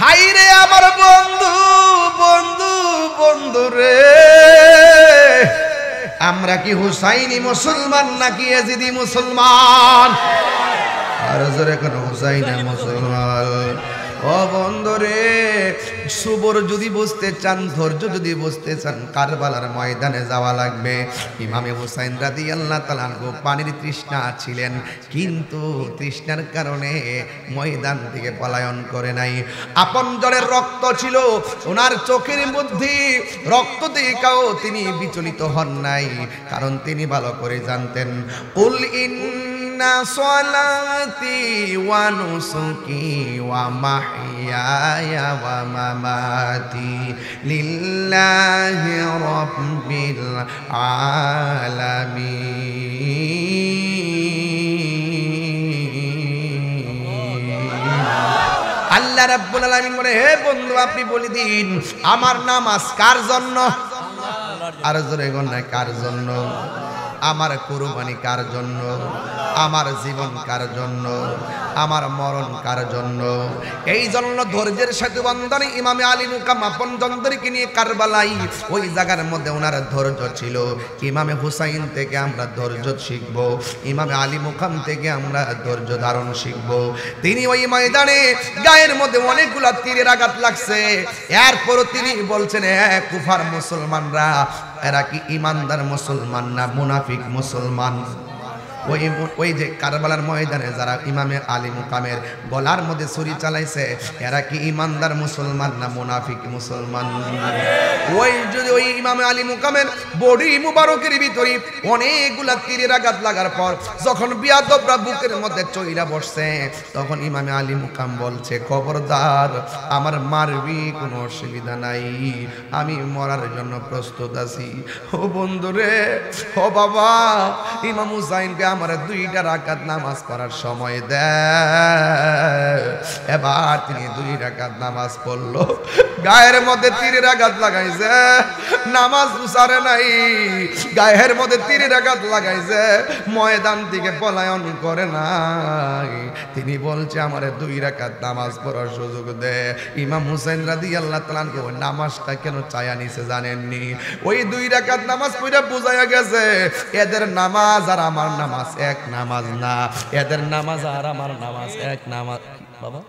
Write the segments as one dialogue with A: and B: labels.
A: High রে আমার বন্ধু বন্ধু বন্ধু রে, আমরা কি হুসাইনি মুসলমান নাকি ইয়াজিদি মুসলমান? আর জোরে কোন হুসাইনি মুসলমান। ও বন্ধু রে, সবর যদি বুঝতে চান, ধৈর্য যদি বুঝতে চান, কারবালার ময়দানে যাওয়া লাগবে। ইমামে হুসাইন রাদিয়াল্লাহু তাআলা আনহু পানির তৃষ্ণা ছিলেন, কিন্তু তৃষ্ণার কারণে ময়দান থেকে পলায়ন করে নাই। আপনজনের রক্ত ছিল ওনার চোখের মধ্যে, রক্ত দেখাও তিনি বিচলিত হন নাই, কারণ তিনি ভালো করে জানতেন কুল ইন্না সলাতি ওয়া নুসুকি ওয়া মাহইয়ায়া ওয়া মামাতি লিল্লাহি রাব্বিল আলামিন। আল্লাহ রাব্বুল আলামিন বলে, হে বন্ধু আপনি বলে দিন আমার নামাজ কার জন্য? আর জোরে গণ কার জন্য? আমার কুরবানি কার জন্য? আমার জীবন কার জন্য? আমার মরণ কার জন্য? এই জন্য ধৈর্যের সাথে বন্ধনে ইমামে আলী মুকাম আপন জনদেরকে নিয়ে কারবালাই, ওই জায়গার মধ্যে ওনার ধৈর্য ছিল। ইমামে হুসাইন থেকে আমরা ধৈর্য শিখব, ইমামে আলী মুকাম থেকে আমরা ধৈর্য ধারণ শিখব। তিনি ওই ময়দানে গায়ের মধ্যে অনেকগুলা তীরের আঘাত লাগছে, এরপরও তিনি বলছেন, হ্যাঁ কুফার মুসলমানরা, এরা কি ইমানদার মুসলমান না মুনাফিক মুসলমান? ওই যে কারবালার ময়দানে যারা ইমামে আলী মুকামের গলার মধ্যে ছুরি চালাইছে, এরা কি ইমানদার মুসলমান না মুনাফিক মুসলমান? ওই যদি ওই ইমামে আলী মুকামের বডি মুবারকের ভিতরে অনেকগুলা তীরের আঘাত লাগার পর যখন বিয়াদবরা বুকের মধ্যে চইলা বসছে, তখন ইমামে আলী মুকাম বলছে, খবরদার আমার মারবি, কোনো অসুবিধা নাই, আমি মরার জন্য প্রস্তুত আছি। ও বন্ধুরে, ও বাবা, ইমাম হুসাইনকে আমার 2টা রাকাত নামাজ পড়ার সময় দেয়। এবার তিনি 2 রাকাত নামাজ পড়লো, গায়ের মধ্যে তীরের আঘাত লাগাইছে, নামাজ উসারে নাই, গায়ের মধ্যে তীরের আঘাত লাগাইছে, ময়দান থেকে পলায়ন করে নাই। তিনি বলছে আমার 2 রাকাত নামাজ পড়ার সুযোগ দে। ইমাম হুসাইন রাদিয়াল্লাহু তাআলা আনহু নামাজটা কেন চায়া নিছে জানেননি? ওই 2 রাকাত নামাজ পড়া বুঝায়া গেছে এদের নামাজ আর আমার নামাজ এক নামাজ না, এদের নামাজ আর আমার নামাজ এক নামাজ। বাবা,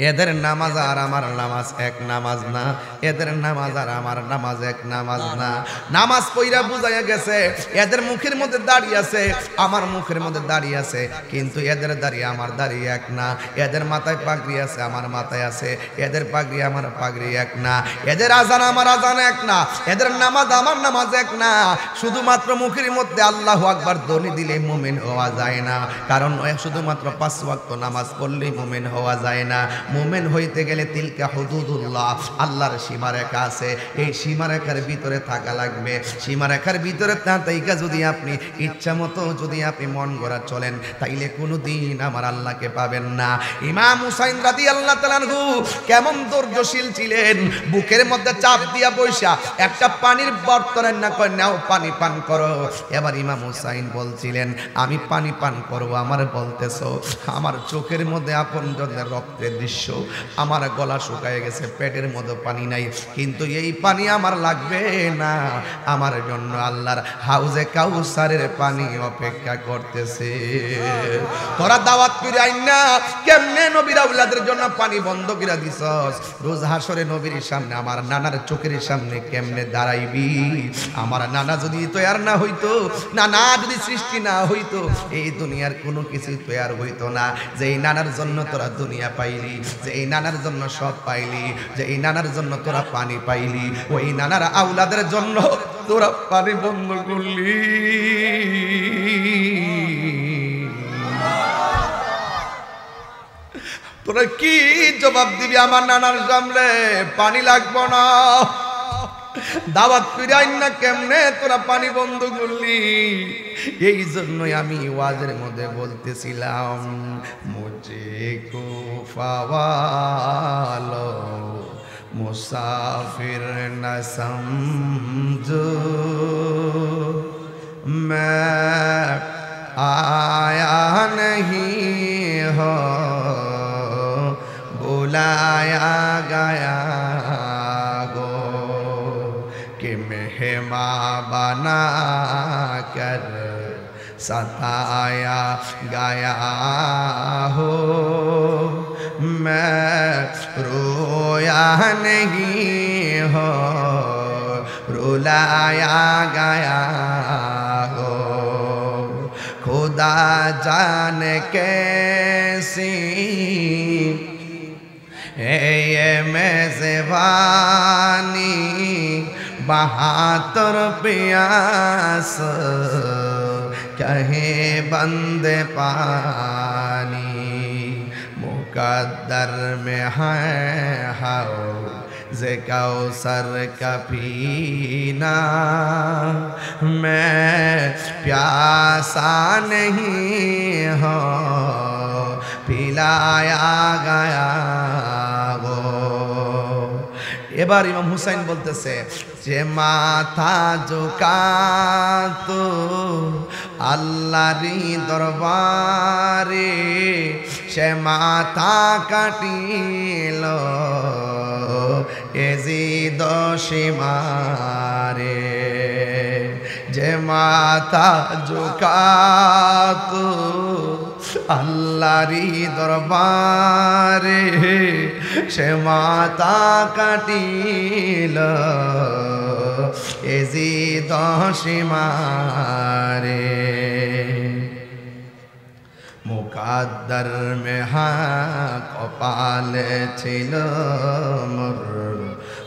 A: এদের নামাজ আর আমার নামাজ এক নামাজ না, এদের নামাজ আর আমার নামাজ এক নামাজ না। নামাজ পইরা বুঝাইয়া গেছে এদের মুখের মধ্যে দাঁড়িয়ে আছে, আমার মুখের মধ্যে দাঁড়িয়ে আছে, কিন্তু এদের দাঁড়িয়ে আমার দাঁড়িয়ে এক না। এদের মাথায় পাগড়ি আছে, আমার মাথায় আছে, এদের পাগড়ি আমার পাগড়ি এক না। এদের আজান আমার আজান এক না, এদের নামাজ আমার নামাজ এক না। শুধুমাত্র মুখের মধ্যে আল্লাহু আকবার ধ্বনি দিলে মুমিন হওয়া যায় না, কারণ শুধুমাত্র 5 ওয়াক্ত নামাজ পড়লেই মুমিন হওয়া যায় না। মুমিন হইতে গেলে তিলকা হুদুদুল্লাহ, আল্লাহর সীমারেখা আছে, এই সীমারেখার ভিতরে থাকা লাগবে। সীমারেখার ভিতরে থাকা যদি আপনি ইচ্ছা মতো যদি আপনি মন গড়া চলেন, তাইলে কোনোদিন আমার আল্লাহকে পাবেন না। ইমাম হুসাইন রাদিয়াল্লাহু তাআলা আনহু কেমন ধৈর্যশীল ছিলেন, বুকের মধ্যে চাপ দিয়া বৈশা একটা পানির বর্তনের না কয় নাও পানি পান করো। এবার ইমাম হুসাইন বলছিলেন, আমি পানি পান করবো, আমার বলতেছো আমার চোখের মধ্যে আপনজনের রক্তের দৃশ্য, আমার গলা শুকায় গেছে, পেটের মধ্যে পানি নাই, কিন্তু এই পানি আমার লাগবে না, আমার জন্য আল্লাহর হাউজে কাউসারের পানি অপেক্ষা করতেছে। তোরা দাওয়াত করে আইন না, কেমনে নবীর আওলাদের জন্য পানি বন্ধ করে দিছস? রোজ হাসরে নবীর সামনে আমার নানার চোখের সামনে কেমনে দাঁড়াইবি? আমার নানা যদি তৈয়ার না হইতো, নানা যদি সৃষ্টি না হইতো, এই দুনিয়ার কোনো কিছু তৈয়ার হইতো না। যে এই নানার জন্য তোরা দুনিয়া পাইলি, যে এই নানার জন্য সব পাইলি, যে এই নানার জন্য তোরা পানি পাইলি, ওই নানার আওলাদের জন্য তোরা পানি বন্ধ করলি। তোরা কি জবাব দিবি আমার নানার সামনে? পানি লাগবো না, দাওয়াত ফিরাই না, কেমনে তোরা পানি বন্ধ করলি? এই জন্যই আমি ওয়াজের মধ্যে বলতেছিলাম, মুঝে কুফা ওয়ালো মুসাফির না সমঝো, मैं आया नहीं हो रुलाया गया हो कि मेहमान बना कर सताया गया हो मैं रोया नहीं हो रुलाया गया हो खुदा जाने कैसी है ये मेज़बानी बहातर प्यास कहे बंदे पानी मुकद्दर में है हौज़े कौसर का पीना मैं प्यासा नहीं हो पिलाया गया वो। এবার ইমাম হুসাইন বলতেছে যে মাথা ঝুঁকাতো আল্লাহরই দরবারে সে মাথা কাটিল এজিদ সীমারে যে মাথা ঝুঁকাতো আল্লাহরই দরবারে সে মাথা কাটিল এজিদ সীমারে মুকাদ্দার में কপালে ছিল মোর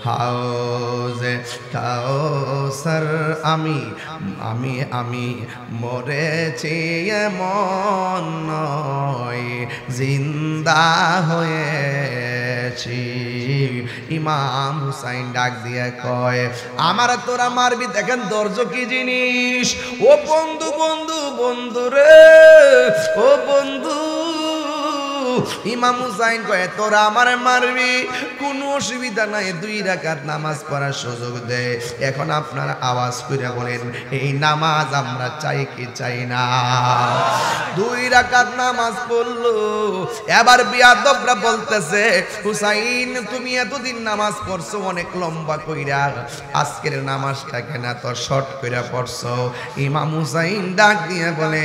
A: হাউজে কাউসার আমি আমি আমি মরেছি এমন নয় জিন্দা হয়েছি। ইমাম হুসাইন ডাক দিয়ে কয় আমার তোরা মারবি দেখেন দর্জ কি জিনিস। ও বন্ধু বন্ধু বন্ধু রে ও বন্ধু ইমাম হুসাইন কয় তোরা আমারে মারবি কোনো অসুবিধা নাই 2 রাকাত নামাজ পড়ার সুযোগ দে। এখন আপনারা আওয়াজ করে বলেন এই নামাজ আমরা চাই কি চাই না? 2 রাকাত নামাজ পড়লো। এবার বিয়াদবরা বলতেছে হুসাইন তুমি এতদিন নামাজ পড়ছো অনেক লম্বা কইরা আজকের নামাজটা কেন এত শর্ট কইরা পড়ছো? ইমাম হুসাইন ডাক দিয়ে বলে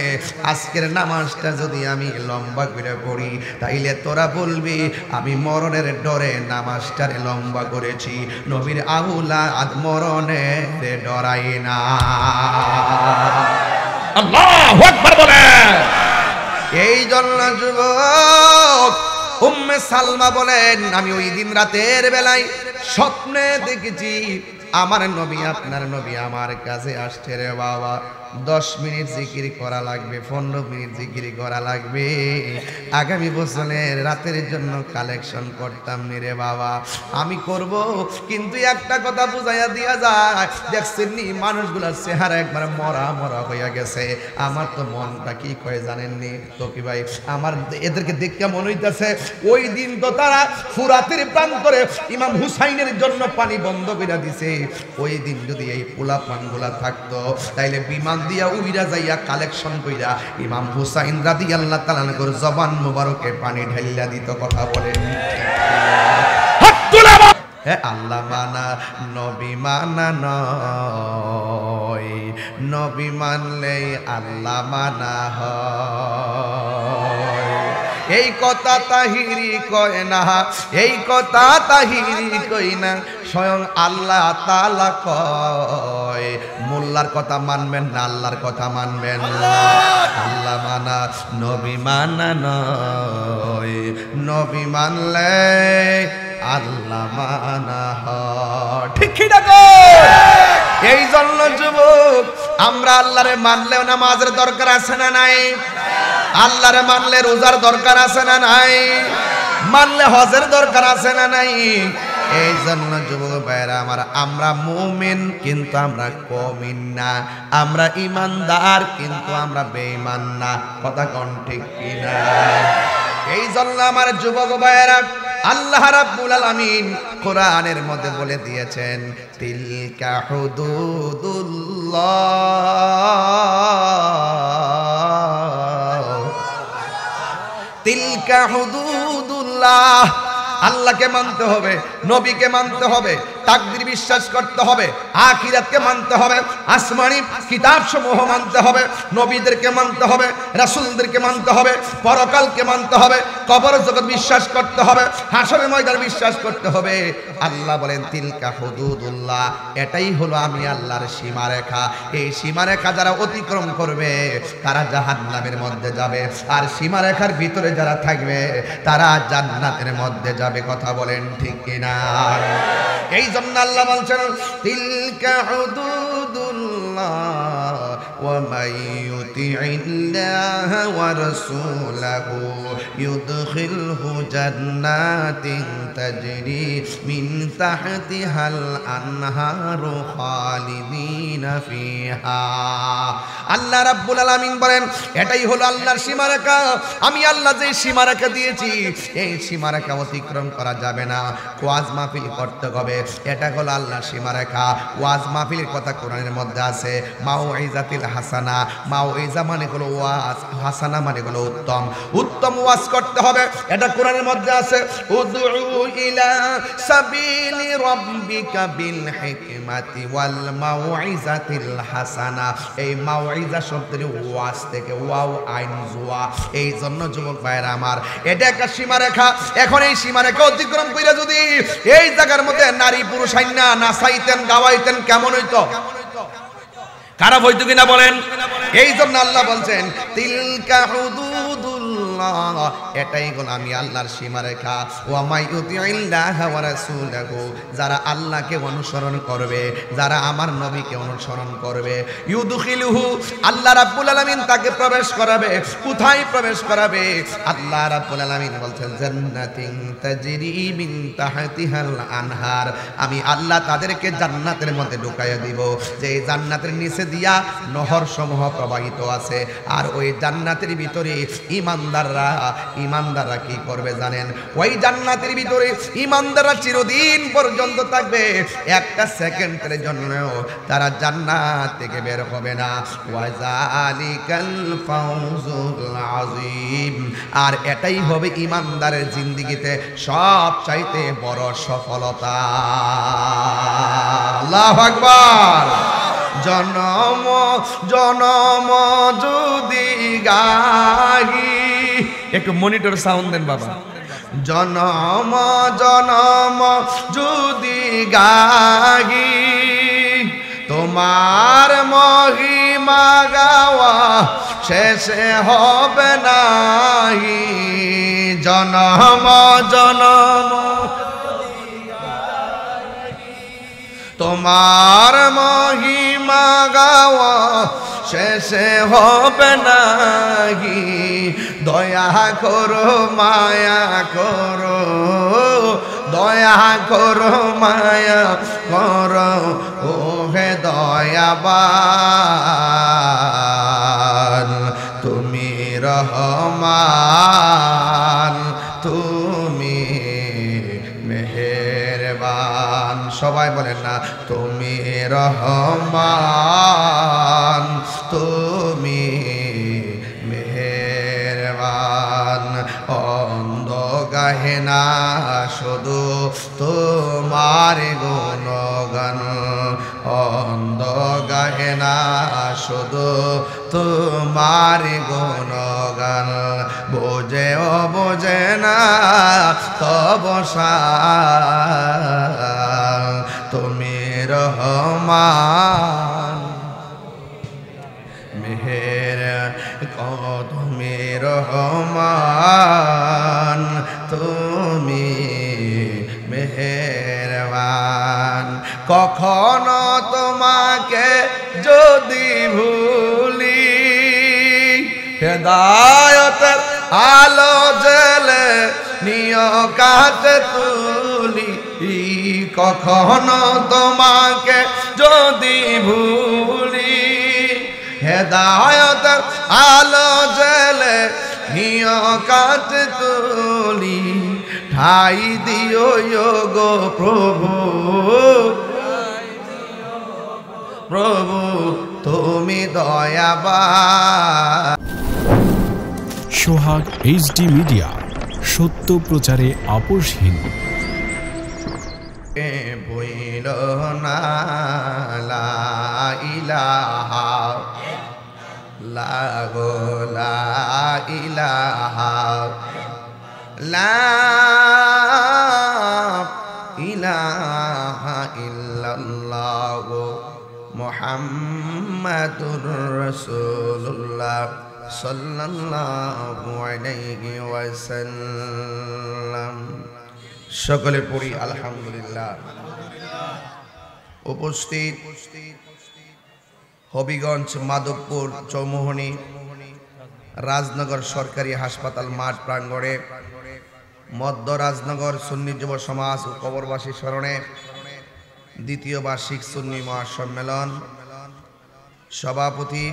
A: আজকের নামাজটা যদি আমি লম্বা কইরা পড়ি তাইলে তোরা বলবি আমি মরণের ডরে নামাজটারে লম্বা করেছি। নবীর আউলাদ মরণের ডরাই না। আল্লাহু আকবার বলে। এই জন্য যুবক উম্মে সালমা বলেন আমি ওই দিন রাতের বেলায় স্বপ্নে দেখেছি আমার নবী আপনার নবী আমার কাছে আসছে রে বাবা। 10 মিনিট জিকির করা লাগবে, 15 মিনিট জিকির করা লাগবে। আগামী বছরের রাতের জন্য কালেকশন করতাম নি রে বাবা। আমি করব কিন্তু একটা কথা বুঝাইয়া দিয়া যায় দেখছেন নি মানুষগুলোর চেহারা একবার মরা মরা হইয়া গেছে। আমার তো মনটা কি কয় জানেননি তো কি ভাই আমার এদেরকে দেখতে মনে হইতেছে ওই দিন তো তারা ফুরাতের প্রান্তরে ইমাম হুসাইনের জন্য পানি বন্ধ করে দিছে। ওই দিন যদি এই পোলা পানগুলা থাকতো তাইলে বিমান দিয়া উইরা যাইয়া কালেকশন কইরা ইমাম হুসাইন রাদিয়াল্লাহু তাআলা আনহুর জবান মুবারকে পানি ঢালিয়া দিত। কথা বলেন হে আল্লাহ মানা নবী মানা নয়, নবী মানলে আল্লাহ মানা হয়। এই কথা তাহিরি কয় না, এই কথা তাহিরি কই না, স্বয়ং আল্লাহ তাআলা কয় মোল্লার কথা মানবেন না আল্লাহর কথা মানবেন না। আল্লাহ মানা নবী মানা নয়, নবী মানলে আল্লাহ মানা হয়। ঠিক কি না গো? এই জন্য যুবক আমরা আল্লাহরে মানলেও নামাজের দরকার আছে না নাই? আল্লাহরে মানলে রোজার দরকার আছে না নাই? মানলে হজের দরকার আছে না নাই? এই জন্য যুবক ভাইরা আমার আমরা মুমিন কিন্তু আমরা কমিন না, আমরা ইমানদার কিন্তু আমরা বেঈমান না। কথা কোন ঠিক কিনা? এই জন্য আমার যুবক ভাইরা আল্লাহ রাব্বুল আলামিন কোরআনের মধ্যে বলে দিয়েছেন তিলকা হুদুদুল্লাহ, তিলকা হুদুদুল্লাহ, আল্লাহকে মানতে হবে, নবীকে মানতে হবে, তাকদীর বিশ্বাস করতে হবে, আখিরাতকে মানতে হবে, আসমানি কিতাবসমূহ মানতে হবে, নবীদেরকে মানতে হবে, রাসূলদেরকে মানতে হবে, পরকালকে মানতে হবে, কবর জগৎ বিশ্বাস করতে হবে, হাসরের ময়দান বিশ্বাস করতে হবে। আল্লাহ বলেন তিলকা হুদুদুল্লাহ, এটাই হলো আমি আল্লাহর সীমারেখা। এই সীমারেখা যারা অতিক্রম করবে তারা জাহান্নামের মধ্যে যাবে, আর সীমারেখার ভিতরে যারা থাকবে তারা জান্নাতের মধ্যে যাবে। কথা বলেন ঠিক কিনা? এই জন্য আল্লাহ বলছেন তিলকা হুদুদুল্লাহ ওয়া মান ইউতিইল্লাহা ওয়া রাসূলাহু ইউদখিলহু জান্নাতিন তাজরি মিন তাহতিহাল আনহারু খালিদিনা ফিহা। আল্লাহ রাব্বুল আলামিন বলেন এটাই হলো আল্লাহর সীমারেখা। আমি আল্লাহ যে সীমারেখা দিয়েছি এই সীমারেখা অতিক্রম করা যাবে না। ওয়াজ মাহফিল করতে হবে, এটা হলো আল্লাহর সীমারেখা। ওয়াজ মাহফিলের কথা কোরআনের মধ্যে আছে, মাউইজাতিল হাসানা। মাউইজা মানে হলো ওয়াজ, হাসানা মানে হলো উত্তম। উত্তম ওয়াজ করতে হবে, এটা কোরআনের মধ্যে আছে। উদউ ইলা সাবিলি রাব্বিকা বিল হিকমাতি ওয়াল মাউইজাতিল হাসানা। এই মাউইজা শব্দের ওয়াজ থেকে ওয়াও আইন জুয়া। এই জন্য যুবক ভাইরা আমার, এটা একটা সীমারেখা। এখন এই সীমারেখা অতিক্রম কইরা যদি এই জায়গার মধ্যে নারী পুরুষ আইনা নাচাইতেন গাওয়াইতেন কেমন হইতো? খারাপ হইতো কিনা বলেন? এই জন্য আল্লাহ বলছেন তিলকা হুদুদুল্লাহ, এটাই হলো আমি আল্লাহর সীমারেখা। ওয়া মাই ইউতিইল্লাহা ওয়া রাসূলাহু, যারা আল্লাহকে অনুসরণ করবে, যারা আমার নবীকে অনুসরণ করবে, ইউদখিলুহু, আল্লাহ রাব্বুল আলামিন তাকে প্রবেশ করাবে। কোথায় প্রবেশ করাবে? আল্লাহ রাব্বুল আলামিন বলছেন জান্নাতিন তাজরি মিন তাহতিহাল আনহার, আমি আল্লাহ তাদেরকে জান্নাতের মধ্যে ঢুকাইয়া দিব, যে জান্নাতের নিচে দিয়া নহর সমূহ প্রবাহিত আছে। আর ওই জান্নাতের ভিতরে ইমানদাররা কি করবে জানেন? ওই জান্নাতের ভিতরে ইমানদাররা চিরদিন পর্যন্ত থাকবে, একটা সেকেন্ডের জন্য তারা জান্নাত থেকে বের হবে না। ওয়াজালিকাল ফাউজুল আযীম, আর এটাই হবে ইমানদারের জিন্দেগিতে সবচাইতে বড় সফলতা। আল্লাহু আকবার। জনম জনম যদি গাহি, একটু মনিটর সাউন্ড দেন বাবা। জনম জনম যদি গাহি তোমার মহিমা গাওয়া শেষে হবে নাহি। জনম জনম তোমার মহিমা গাওয়া শেষে হবে নাহি। দয়া করো মায়া করো, দয়া করো মায়া করো, ও হে দয়াবান তুমি রহমান, তুমি মেহেরবান। সবাই বলেন না, তুমি রহমান, তুমি মেহেরবান। অন্ধ গাহে না শুধু তোমার গুণগান, অন্ধ গাহে না শুধু তোমার গুণগান। বোঝে ও বোঝে না তব তুমি রহমান মেহের, তুমি রহমান, তুমি মেহেরবান। কখনো তোমাকে যদি ভুলি, হেদায়েতের আলো জেলে নিয় কাছে তুলি। কখনো তোমাকে যদি ভুলি, হেদায়েতের আলো জেলে নিয় কাছে তুলি। ঠাই দিও গো প্রভু, প্রভু তুমি দয়াবান।
B: সোহাগ HD মিডিয়া, সত্য প্রচারে আপোষহীন।
A: বইল না লা ইলাহা লাগো লা ইলাহা লা ইলাহা ইল্লাল্লাহ মুহাম্মাদুর রাসূলুল্লাহ সাল্লাল্লাহু আলাইহি ওয়াসাল্লাম। সকলে পড়ি আলহামদুলিল্লাহ। উপস্থিত হবিগঞ্জ, মাধবপুর, চৌমুহনী, রাজনগর সরকারি হাসপাতাল মাঠ প্রাঙ্গণে মধ্য রাজনগর সুন্নি যুব সমাজ ও কবরবাসী স্মরণে দ্বিতীয় বার্ষিক সুন্নি মহাসম্মেলন, সভাপতি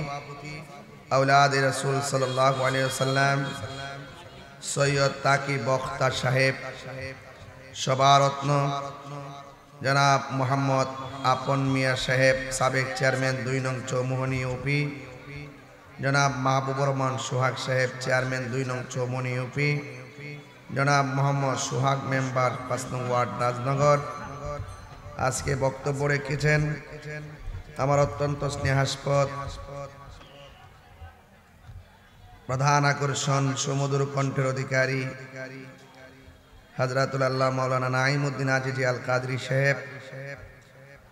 A: আওলাদে রাসূল সাল্লাল্লাহু আলাইহি ওয়াসাল্লাম সৈয়দ তাকি বখতার সাহেব, সভারত্ন জনাব মোহাম্মদ আপন মিয়া সাহেব, সাবেক চেয়ারম্যান ২ নং চৌমুহনী ইউপি, জনাব মাহবুবুর রহমান সোহাগ সাহেব, চেয়ারম্যান ২ নং চৌমুহনী ইউপি, জনাব মোহাম্মদ সোহাগ, মেম্বার ৫ নং ওয়ার্ড, রাজনগর। আজকে বক্তব্য রেখেছেন আমার অত্যন্ত স্নেহাস্পদ প্রধান আকর্ষণ, সুমধুর কণ্ঠের অধিকারী হযরতুল আল্লাহ মাওলানা নাঈমউদ্দিন আজিজি আল কাদরি সাহেব।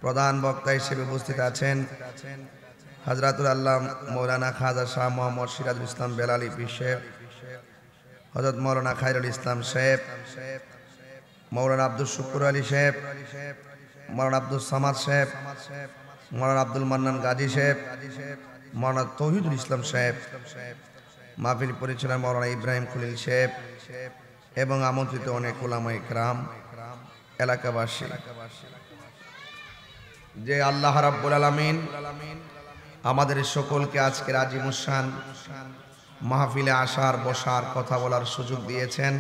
A: প্রধান বক্তা হিসেবে উপস্থিত আছেন হযরতুল আল্লাহ মাওলানা খাজা শাহ মোহাম্মদ সিরাজুল ইসলাম বেলালী পীর সাহেব, হযরত মাওলানা খায়রুল ইসলাম সাহেব, মাওলানা আব্দুল শুকুর আলী সাহেব, মাওলানা আব্দুল সামাদ সাহেব, মাওলানা আব্দুল মান্নান গাজী সাহেব, মাওলানা তৌহিদুল ইসলাম সাহেব, মাহফিল পরিচালক মাওলানা ইব্রাহিম খলিল সাহেব এবং আমন্ত্রিত অনেক উলামা ইকরাম, এলাকাবাসী। যে আল্লাহ রাব্বুল আলামিন আমাদের সকলকে আজকের আজিমুসান মাহফিলে আসার, বসার, কথা বলার সুযোগ দিয়েছেন,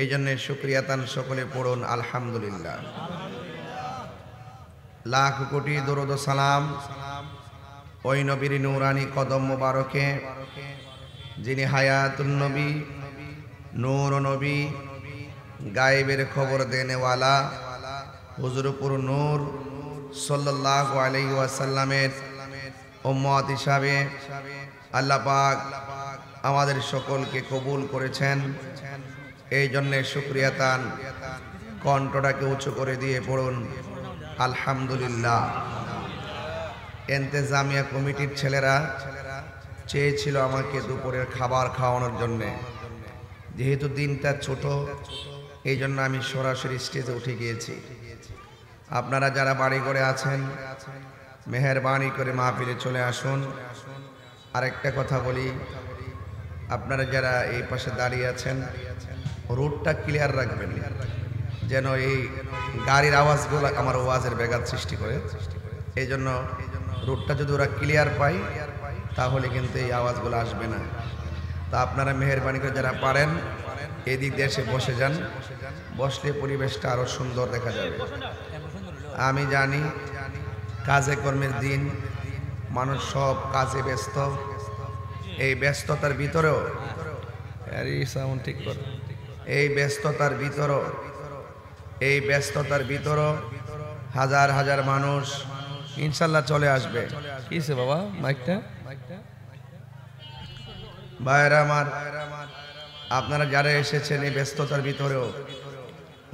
A: এই জন্য শুকরিয়াতান সকলে পড়ুন আলহামদুলিল্লাহ। লাখ কোটি দরুদ ও সালাম ওই নবীর নূরানি কদম মোবারকে, যিনি হায়াতুন নবী, নূর নবী, গায়েবের খবর দেনেওয়ালা হুজুরপুর নূর সাল্লাল্লাহু আলাইহি ওয়াসাল্লামের উম্মত হিসাবে আল্লাহ পাক আমাদের সকলকে কবুল করেছেন। এই জন্যে শুকরিয়াতান কণ্ঠটাকে উঁচু করে দিয়ে পড়ুন আলহামদুলিল্লাহ। ইন্তেজামিয়া কমিটির ছেলেরা চেয়েছিল আমাকে দুপুরের খাবার খাওয়ানোর জন্যে, যেহেতু দিনটা ছোট এই জন্য আমি সরাসরি স্টেজে উঠে গিয়েছি। আপনারা যারা বাড়ি করে আছেন মেহেরবানি করে মাহফিলে চলে আসুন। আরেকটা কথা বলি, আপনারা যারা এই পাশে দাঁড়িয়ে আছেন রোডটা ক্লিয়ার রাখবেন, যেন এই গাড়ির আওয়াজগুলো আমার ওয়াজের ব্যাঘাত সৃষ্টি করে। এই জন্য রোডটা যদি ওরা ক্লিয়ার পায় তাহলে কিন্তু এই আওয়াজগুলো আসবে না। তা আপনারা মেহেরবানি করে যারা পারেন এই দিক দিয়ে এসে বসে যান, বসলে পরিবেশটা আরো সুন্দর দেখা যাবে। আমি জানি কাজে কর্মের দিন, মানুষ সব কাজে ব্যস্ত, এই ব্যস্ততার ভিতরেও ঠিক করে এই ব্যস্ততার ভিতরেও হাজার হাজার মানুষ ইনশাল্লাহ চলে আসবে। কিসে বাবা মাইকটা? ভাইরা আমার, আপনারা যারা এসেছেন এই ব্যস্ততার ভিতরেও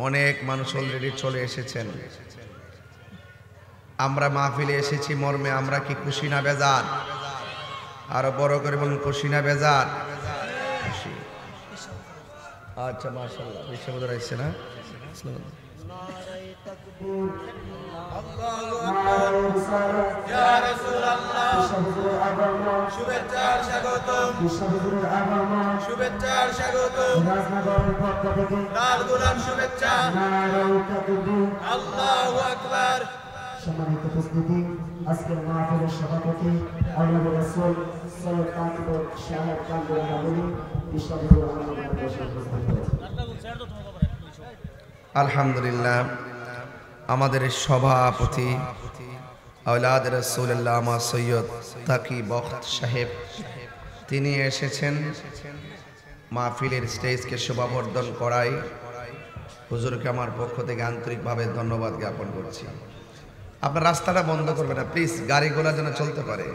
A: অনেক মানুষ অলরেডি চলে এসেছেন। আমরা মাহফিলে এসেছি মর্মে আমরা কি খুশি না বেজার? আরো বড় করে বলুন, খুশি না বেজার? খুশি। আচ্ছা মাশাআল্লাহ, বিশ্ববদর আইছে না?
C: শুভেচ্ছার স্বাগতম, লাল গোলাপ শুভেচ্ছা। আল্লাহু আকবার।
D: সম্মানিত উপস্থিতি, আজকের মাহফিলের সভাপতি আল্লাহর রাসূল সৈয়দ তাকি সাহেব কান্দুরা বাবুনি বিশ্ববিদ্যালয়
A: আলহামদুলিল্লাহ। আমাদের সভাপতি আওলাদ রাসূলুল্লাহ মা সৈয়দ তাকি বখত সাহেব তিনি এসেছেন। মাহফিলের স্টেজকে শোভাবর্ধন করায় হুজুরকে আমার পক্ষ থেকে আন্তরিকভাবে ধন্যবাদ জ্ঞাপন করছি। আপনার রাস্তাটা বন্ধ করবেন না প্লিজ, গাড়িগুলো যেন চলতে পারে।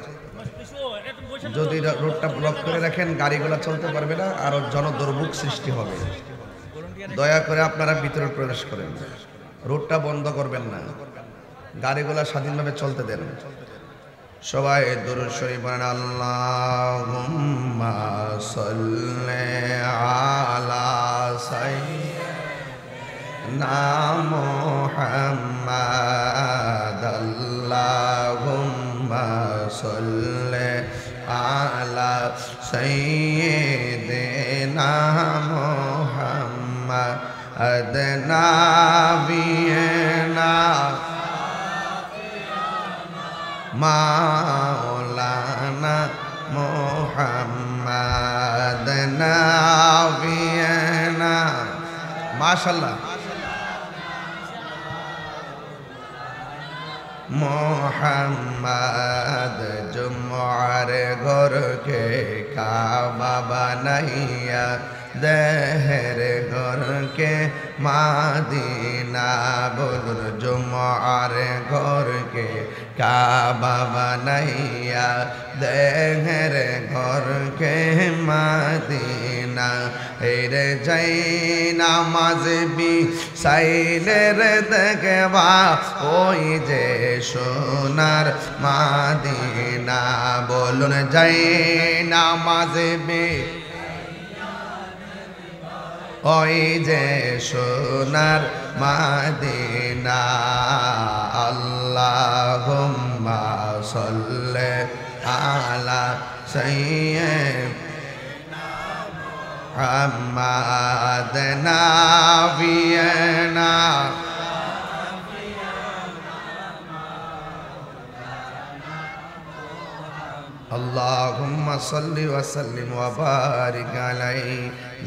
A: যদি রোডটা ব্লক করে রাখেন গাড়িগুলো চলতে পারবে না, আরো জনদুর্ভোগ সৃষ্টি হবে। দয়া করে আপনারা ভিতরে প্রবেশ করেন, রোডটা বন্ধ করবেন না, গাড়িগুলো স্বাধীনভাবে চলতে দেন। সবাই দুরূদ শরীফ পড়েন। আল্লাহুম্মা সাল্লি আলা সাইয়্যিদিনা মুহাম্মাদ। আল্লাহুম্মা সাল্লি আলা সাইয়্যিদিনা মুহাম্মাদ নাবিয়িনা মাওলানা মুহাম্মাদ নাবিয়িনা। মাশাআল্লাহ। মুহাম্মাদ জুমআর ঘরকে কাবা বানাইয়া, দেহের ঘরকে মাদিনা। বলুন জুমআর ঘরকে কাবা বানাইয়া, দেহের ঘরকে মাদিনা। এরে যাই নামাজ বি সাইলের দেখবা, ওই যে সোনার মাদিনা। বলুন যাই নামাজ বি ওই যে সোনার মাদিনা। আল্লাহুম্মা সাল্লি আলা সাইয়্যিদিনা মুহাম্মাদ নাবিয়িনা। আল্লাহুম্মা সাল্লি ওয়া সাল্লিম ওয়া বারিক আলাইহি।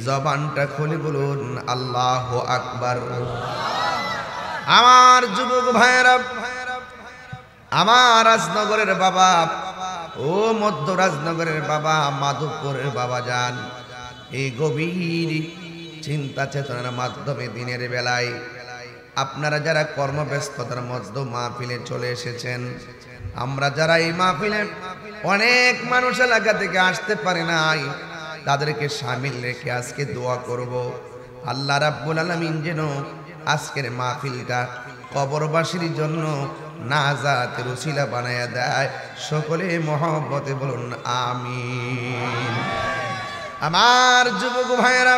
A: জবানটা খুলে বলুন আল্লাহু আকবার। আমার যুবক ভাইরা, আমার রাজনগরের বাবা, ও মধ্য রাজনগরের বাবা, মাধবপুরের বাবা যান, এই গভীর চিন্তা চেতনার মাধ্যমে দিনের বেলায় আপনারা যারা কর্মব্যস্ততার মধ্যে মাহফিলে চলে এসেছেন, আমরা যারা এই মাহফিলে অনেক মানুষ এলাকা থেকে আসতে পারে নাই, তাদেরকে শামিল রেখে আজকে দোয়া করব আল্লাহ রাব্বুল আলামিন যেন আজকের মাহফিলটা কবরবাসীর জন্য নাজাতের উসিলা বানায়া দেয়। সকলে মহব্বতে বলুন আমিন। আমার যুবক ভাইয়েরা,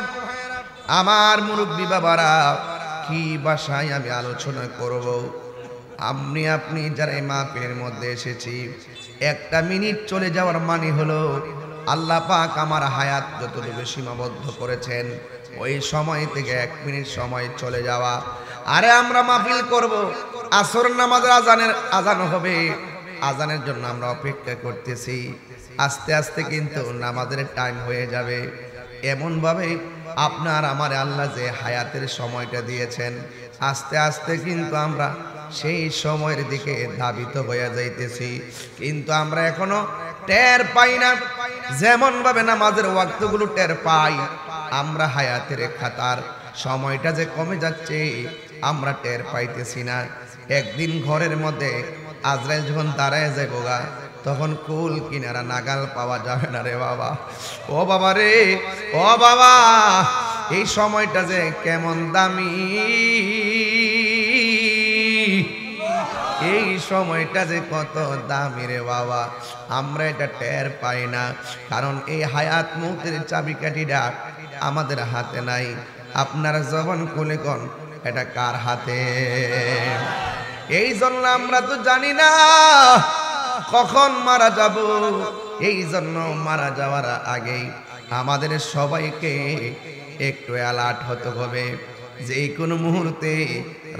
A: আমার মুরব্বী বাবারা, কি ভাষায় আমি আলোচনা করব? আপনি যারা এই মাহফিলের মধ্যে এসেছি, একটা মিনিট চলে যাওয়ার মানে হলো আল্লাহ পাক আমার হায়াত যতটুকু সীমাবদ্ধ করেছেন, ওই সময় থেকে 1 মিনিট সময় চলে যাওয়া। আরে আমরা মাহফিল করব, আসর নামাজের আজান হবে, আজানের জন্য আমরা অপেক্ষা করতেছি। আস্তে আস্তে কিন্তু নামাজের টাইম হয়ে যাবে। এমনভাবে আপনার আমার আল্লাহ যে হায়াতের সময়টা দিয়েছেন, আস্তে আস্তে কিন্তু আমরা সেই সময়ের দিকে ধাবিত হয়ে যাইতেছি, কিন্তু আমরা এখনো টের পাই না। যেমন ভাবে নামাজের ওয়াক্তগুলো টের পাই, আমরা হায়াতের খাতার সময়টা যে কমে যাচ্ছে আমরা টের পাইতেছি না। একদিন ঘরের মধ্যে আজরাইল যখন দাঁড়ায় যাইব গা, তখন কুল কিনারা নাগাল পাওয়া যাবে না রে বাবা। ও বাবা রে, ও বাবা, এই সময়টা যে কেমন দামি, এই সময়টা যে কত দামি রে বাবা, আমরা এটা টের পাই না। কারণ এই হায়াত মৌতের চাবিকাঠিটা আমাদের হাতে নাই। আপনারা জবান খুলে কোন এটা কার হাতে? এই জন্য আমরা তো জানি না কখন মারা যাব। এই জন্য মারা যাওয়ার আগেই আমাদের সবাইকে একটু অ্যালার্ট হতে হবে যে এই কোনো মুহূর্তে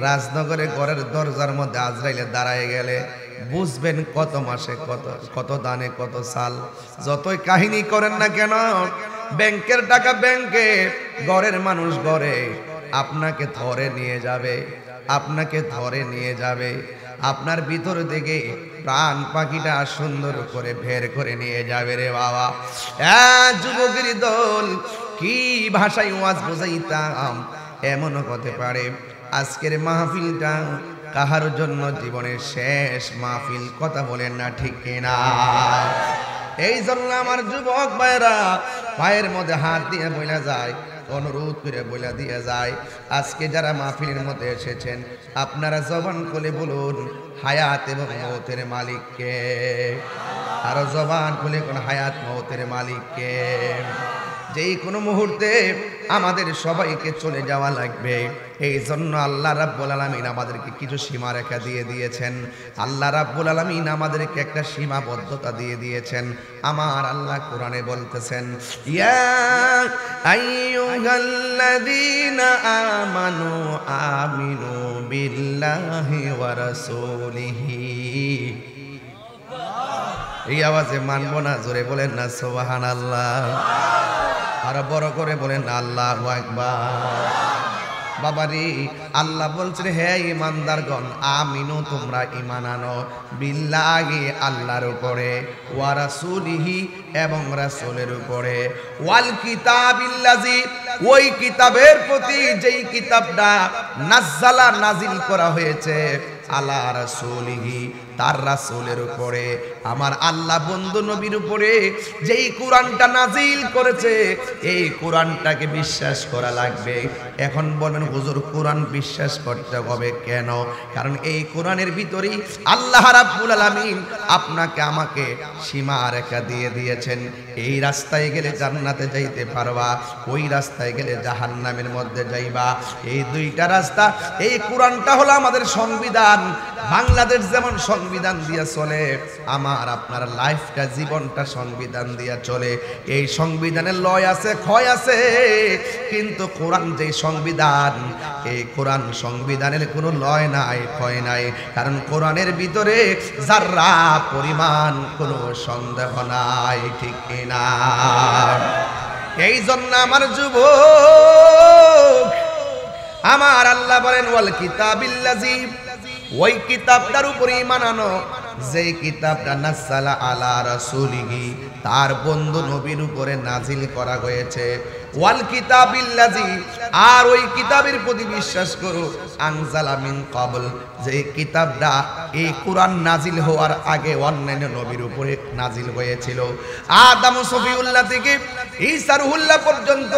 A: রাজনগরে ঘরের দরজার মধ্যে আজরাইলে দাঁড়ায় গেলে বুঝবেন কত মাসে কত দানে কত সাল। যতই কাহিনী করেন না কেন, ব্যাংকের টাকা ব্যাংকে, ঘরের মানুষ ঘরে, আপনাকে ধরে নিয়ে যাবে, আপনাকে ধরে নিয়ে যাবে। আপনার ভিতর থেকে প্রাণ পাখিটা সুন্দর করে বের করে নিয়ে যাবে রে বাবা। যুবকের দল, কি ভাষায় ওয়াজ বোঝাইতাম, এমনও হতে পারে আজকের মাহফিলটা কাহার জন্য জীবনের শেষ মাহফিল। কথা বলেন না ঠিক কিনা? এই জন্য আমার যুবক ভাইরা পায়ের মধ্যে হাত দিয়ে বইলা যায়, অনুরোধ করে বইলা দিয়ে যায়, আজকে যারা মাহফিলের মধ্যে এসেছেন আপনারা জবান খুলে বলুন হায়াত এবং মৌতের মালিককে। আরো জবান খুলে কোন হায়াত মৌতের মালিককে। যেই কোনো মুহূর্তে আমাদের সবাইকে চলে যাওয়া লাগবে, এই জন্য আল্লাহ রাব্বুল আলামিন আমাদেরকে কিছু সীমারেখা দিয়ে দিয়েছেন। আল্লাহ রাব্বুল আলামিন আমাদেরকে একটা সীমাবদ্ধতা দিয়ে দিয়েছেন। আমার আল্লাহ কোরআনে বলতেছেন, ইয়া আইয়ুহাল্লাযীনা আমানু আমিনু বিল্লাহি ওয়া রাসূলিহি। এই আওয়াজে মানবো না, জোরে বলেন না সুবহানাল্লাহ। আর বড় করে বলেন আল্লাহু আকবার। বাবারি আল্লাহ বলছেন, হে ইমানদারগণ, আমিনু তোমরা ঈমান আনো, বিল্লাহি আল্লাহর উপরে, ওয়া রাসূলিহি এবং রাসূলের উপরে, ওয়াল কিতাবিল্লাযী ওই কিতাবের প্রতি যেই কিতাবটা নাযালা নাজিল করা হয়েছে, আলা রাসূলিহি তার রাসূলের উপরে, আমার আল্লাহ বন্ধু নবীর উপরে যেই কোরআনটা নাজিল করেছে, এই কোরআনটাকে বিশ্বাস করা লাগবে। এখন বলবেন হুজুর কোরআন বিশ্বাস করতে হবে কেন? কারণ এই কোরআনের ভিতরেই আল্লাহ রাব্বুল আলামিন আপনাকে আমাকে সীমারেখা দিয়ে দিয়েছেন। এই রাস্তায় গেলে জান্নাতে যাইতে পারবা, ওই রাস্তায় গেলে জাহান্নামের মধ্যে যাইবা। এই দুইটা রাস্তা, এই কোরআনটা হলো আমাদের সংবিধান। বাংলাদেশ যেমন সংবিধান দিয়ে চলে, আমার আপনার লাইফটা জীবনটা সংবিধান দিয়ে চলে। এই সংবিধানের লয় আছে, ক্ষয় আছে, কিন্তু কোরআন যে সংবিধান, এই কোরআন সংবিধানের কোনো লয় নাই, ক্ষয় নাই। কারণ কোরআনের ভিতরে যারা পরিমাণ কোনো সন্দেহ নাই, ঠিক কিনা? এই জন্য আমার যুবক, আমার আল্লাহ বলেন ওয়াল কিতাবিল্লাযী ওই কিতাবটার উপরে ঈমান আনো যে কিতাবটা নাযালা আলা রাসূলিহি তার বন্ধু নবীর উপরে নাজিল করা হয়েছে। ওয়াল কিতাবিল্লাযী আর ওই কিতাবের প্রতি বিশ্বাস করো আনজালা মিন ক্বাবল যে কিতাবটা এই কোরআন নাজিল হওয়ার আগে অন্যান্য নবীর উপরে নাজিল হয়েছিল। আদম সফিউল্লাহ থেকে ঈসা রুহুল্লাহ পর্যন্ত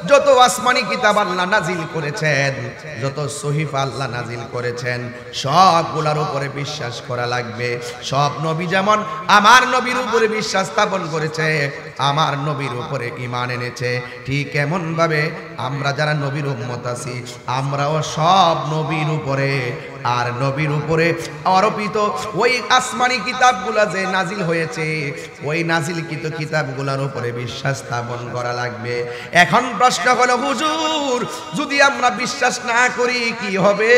A: যত আসমানি কিতাব আল্লাহ নাজিল করেছেন, যত সহিফা আল্লাহ নাজিল করেছেন, সবগুলোর উপরে বিশ্বাস করা লাগবে। সব নবী যেমন আমার নবীর উপরে বিশ্বাস স্থাপন করেছে, আমার নবীর উপরে ঈমান এনেছে, ঠিক এমন ভাবে আমরা যারা নবীর উম্মত আছি আমরাও সব নবীর উপরে আর নবীর উপরে অর্পিত ওই আসমানি কিতাবগুলা যে নাজিল হয়েছে, ওই নাজিলকৃত কিতাবগুলোর উপরে বিশ্বাস স্থাপন করা লাগবে। এখন প্রশ্ন হলো হুজুর, যদি আমরা বিশ্বাস না করি কি হবে?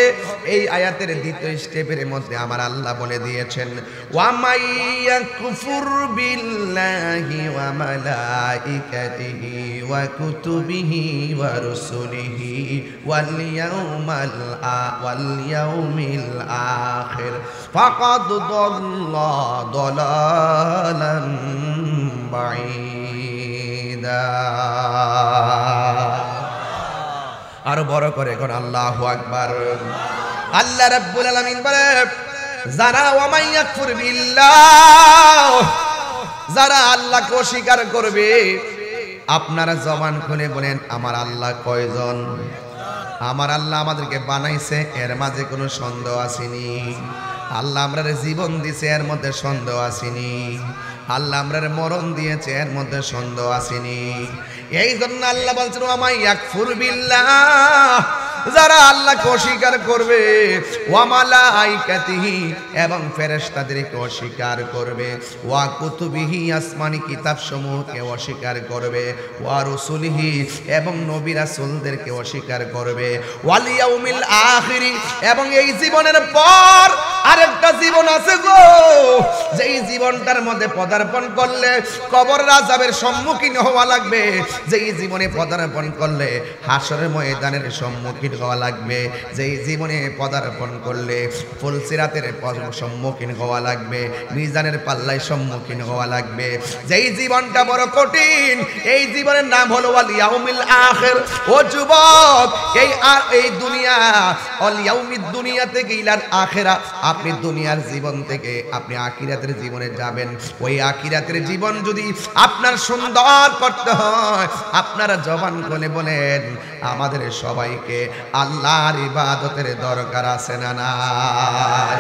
A: এই আয়াতের দ্বিতীয় স্টেপের মধ্যে আমার আল্লাহ বলে দিয়েছেন, ওয়া মাইয়াকুফুর বিল্লাহি ওয়া মালাইকাতিহি ওয়া কুতুবিহি ওয়া রুসুলিহি ওয়াল ইয়াউমিল আখির ফাকাদ দাল্লা দালালান বাঈদা। আর বড় করে কোন আল্লাহু আকবার। আল্লাহ রাব্বুল আলামিন বলে, যারা ওয়া মাইয়াকুফুর বিল্লাহ, যারা আল্লাহকে অস্বীকার করবে, আপনারা জবান খুলে বলেন আমার আল্লাহ কয়জন? আমার আল্লাহ আমাদেরকে বানাইছে, এর মাঝে কোনো সন্দেহ আসেনি। আল্লাহ আমরার জীবন দিয়েছে, এর মধ্যে সন্দেহ আসেনি। আল্লাহ আমরার মরণ দিয়েছে, এর মধ্যে সন্দেহ আসেনি। এই জন্য আল্লাহ বলছেন ওয়া মাইয়াকুফুর বিল্লাহ, যারা আল্লাহকে অস্বীকার করবে, ওয়া মালাইকাতিহি এবং ফেরেশতাদেরকে অস্বীকার করবে, ওয়া কুতুবিহি আসমানি কিতাব সমূহকে অস্বীকার করবে, ওয়া রুসুলিহি এবং নবী রাসূলদেরকে অস্বীকার করবে, ওয়াল ইয়াউমিল আখির এবং এই জীবনের পর আরেকটা জীবন আছে গো, যেই জীবনটার মধ্যে পদার্পণ করলে কবর আযাবের সম্মুখীন হওয়া লাগবে, যেই জীবনে পদার্পণ করলে হাসরের ময়দানের সম্মুখীন হওয়া লাগবে, যেই জীবনে পদার্পণ করলে ফুলসিরাতের সম্মুখীন হওয়া লাগবে, মিজানের পাল্লায় সম্মুখীন হওয়া লাগবে, যেই জীবনটা বড় কঠিন, এই জীবনের নাম হলো ওয়াল ইয়াউমিল আখির। ও যুবক, এই দুনিয়া ওয়াল ইয়াউমিদ দুনিয়া থেকে ইলাল আখিরা, আপনি দুনিয়ার জীবন থেকে আপনি আখিরাতের জীবনে যাবেন। ওই আখিরাতের জীবন যদি আপনার সুন্দর করতে হয়, আপনারা জবান খুলে বলেন, আমাদের সবাইকে আল্লাহর ইবাদতের দরকার আছে না নাই?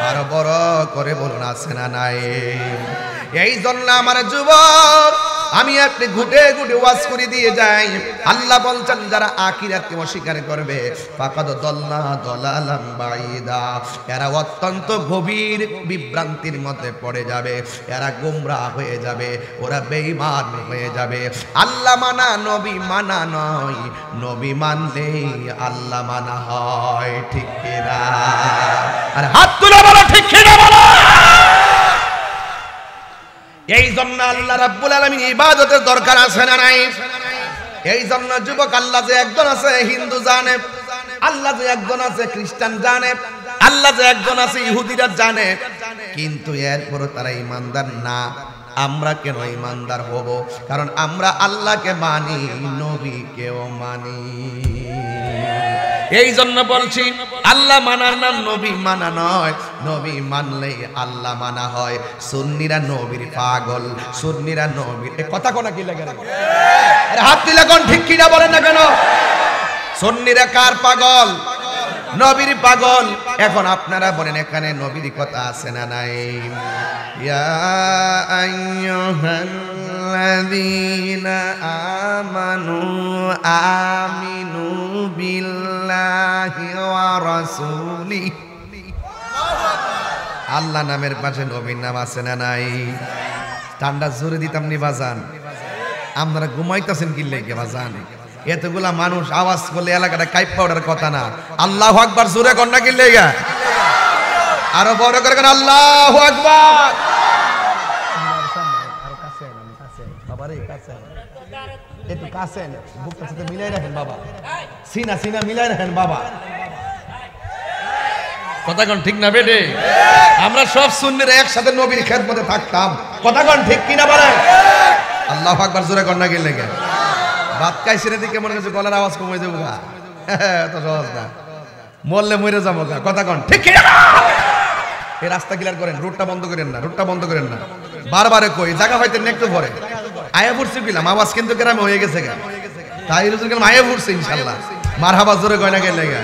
A: আরো বড় করে বলুন, আছে না নাই? এই জন্য আমার যুবক, আমি আপনি ঘুটে ঘুটে ওয়াজ করে দিয়ে যাই। আল্লাহ বলছেন, যারা আখিরাতকে অস্বীকার করবে ফাকাদ দাল্লা দালালাম বাঈদা, এরা অত্যন্ত গভীর বিভ্রান্তির মধ্যে পড়ে যাবে, এরা গোমরাহ হয়ে যাবে, ওরা বেঈমান হয়ে যাবে। আল্লাহ মানা নবী মানা নয়, নবী মানলেই আল্লাহ মানা হয়। ঠিক কিনা? আরে হাত তুলে বলো ঠিক কিনা বলো। এই জন্য আল্লাহ রাব্বুল আলামিন ইবাদতের দরকার আছে না নাই? এই জন্য যুবক, আল্লাহ যে একজন আছে হিন্দু জানে, আল্লাহ যে একজন আছে খ্রিস্টান জানে, আল্লাহ যে একজন আছে ইহুদিরা জানে, কিন্তু এরপরও তারা ইমানদার না। আমরা কেন ইমানদার হব? কারণ আমরা আল্লাহকে মানি, নবীকেও মানি। এই জন্য বলছি, আল্লাহ মানার নাম নবী মানা নয়, নবী মানলেই আল্লাহ মানা হয়। সুন্নিরা নবীর পাগল, সুন্নিরা নবীর কথা কোনা কি লাগে? আরে হাত দিলে কোন ঠিক কিনা বলেন না কেন? সুন্নিরা কার পাগল? নবীর পাগল। এখন আপনারা বলেন, এখানে নবীর কথা আছে না নাই? ইয়া আইয়ুহাল্লাযীনা আমানু আমিনু বিল্লাহি ওয়া রাসূলি। আল্লাহ নামের পাশে নবীর নাম আছে না নাই? ঠান্ডা জোরে দিতাম নি বাজান, আপনারা ঘুমাইতেছেন কি লেগে বাজান? এতগুলা মানুষ আওয়াজ করলে এলাকাটা কাইপ পাউডার কথা না। আল্লাহু আকবার জোরে কর না কি লেগে? আরো বড় করে কর আল্লাহু আকবার। একটু কাছে বুকটার সাথে মিলাই রাখেন বাবা, সিনা সিনা মিলাই রাখেন বাবা। কথা কোন ঠিক না বেটে? আমরা সব সুন্নিরা একসাথে নবীর খেদমতে থাকতাম। কথা কোন ঠিক কিনা বলেন? আল্লাহু আকবার জোরে কর না কি লেগে? ভাত খাইছে রে দিকে মনে হচ্ছে গলার আওয়াজ কমে যাবো গা, এত সহজ না, মরলে মরে যাবো গা। কথা কোন ঠিক কিনা? এই রাস্তা ক্লিয়ার করেন, রোডটা বন্ধ করেন না, রোডটা বন্ধ করেন না। বারবারে কই জায়গা পাইতেন একটু পরে আয়া পড়ছে কিলাম, আওয়াজ কিন্তু গ্রামে হয়ে গেছে গা, তাই রুজুর গেলাম আয়া পড়ছে ইনশাল্লাহ। মারহাবা জোরে কয় না গেলে গা।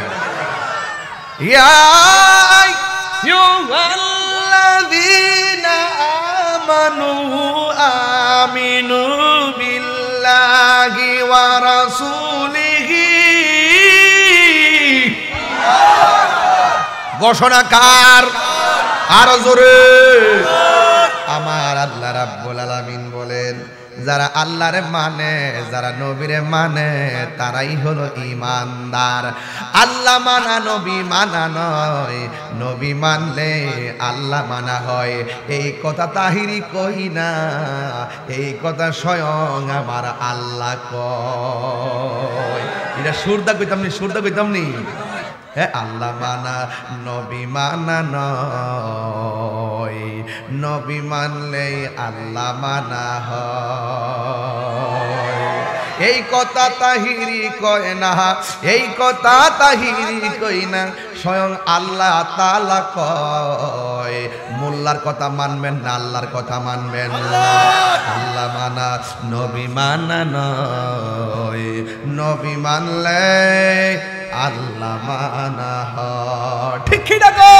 A: ইয়া আইয়ুহাল্লাযীনা আমানু আমিনু বিল্লাহি ওয়া রাসূলিহি। ঘোষণা কার? আরো জোরে। আমার আল্লাহ রাব্বুল আলামিন বলেন, যারা আল্লাহরে মানে, যারা নবীরে মানে, তারাই হলো ঈমানদার। আল্লাহ মানা নবী মানা নয়, নবী মানলে আল্লাহ মানা হয়। এই কথা তাহিরি কই না, এই কথা স্বয়ং আমার আল্লাহ কয়। এটা সুরদা কইতাম নি, সুরদা কইতাম নি। আল্লাহ মানা নবী মানা নয়, নবী মানলেই আল্লাহ মানা হয়। এই কথা তাহিরি কয় না, এই কথা তাহিরি কই না, স্বয়ং আল্লাহ তাআলা কয়। মোল্লার কথা মানবেন না, আল্লাহর কথা মানবেন। আল্লাহ মানা নবী মানা নয়, নবী মানলে আল্লাহ মানা হয়। ঠিক কি না গো?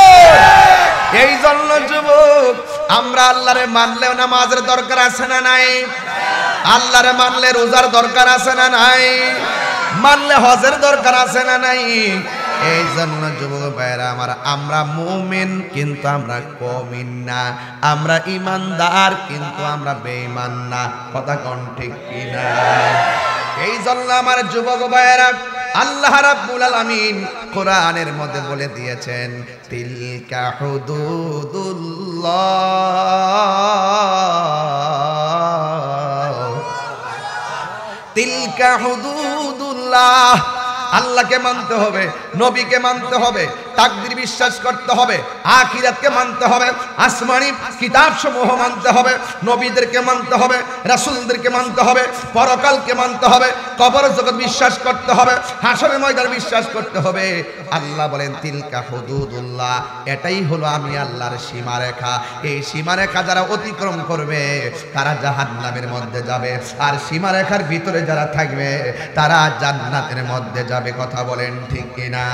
A: এই জন্য যুবক, আমরা আল্লাহরে মানলেও নামাজের দরকার আছে না নাই? আল্লাহরে মানলে রোজার দরকার আছে না নাই? মানলে হজের দরকার আছে না নাই? এই জন্য যুবক ভাইরা আমার, আমরা মুমিন কিন্তু আমরা কমিন না, আমরা ইমানদার কিন্তু আমরা বেঈমান না। কথা কোন ঠিক কিনা? এই জন্য আমার যুবক ভাইরা, আল্লাহ রাব্বুল আলামিন কোরআনের মধ্যে বলে দিয়েছেন তিলকা হুদুদুল্লাহ, তিলকা হুদুদুল্লাহ। আল্লাহকে মানতে হবে, নবীকে মানতে হবে, তাকদীর বিশ্বাস করতে হবে, আখিরাতকে মানতে হবে, আসমানি কিতাবসমূহ মানতে হবে, নবীদেরকে মানতে হবে, রাসূলদেরকে মানতে হবে, পরকালকে মানতে হবে, কবর জগৎ বিশ্বাস করতে হবে, হাসরের ময়দান বিশ্বাস করতে হবে। আল্লাহ বলেন তিলকা হুদুদুল্লাহ, এটাই হলো আমি আল্লাহর সীমারেখা। এই সীমারেখা যারা অতিক্রম করবে তারা জাহান্নামের মধ্যে যাবে, আর সীমারেখার ভিতরে যারা থাকবে তারা জান্নাতের মধ্যে যাবে। কথা বলেন ঠিক কিনা?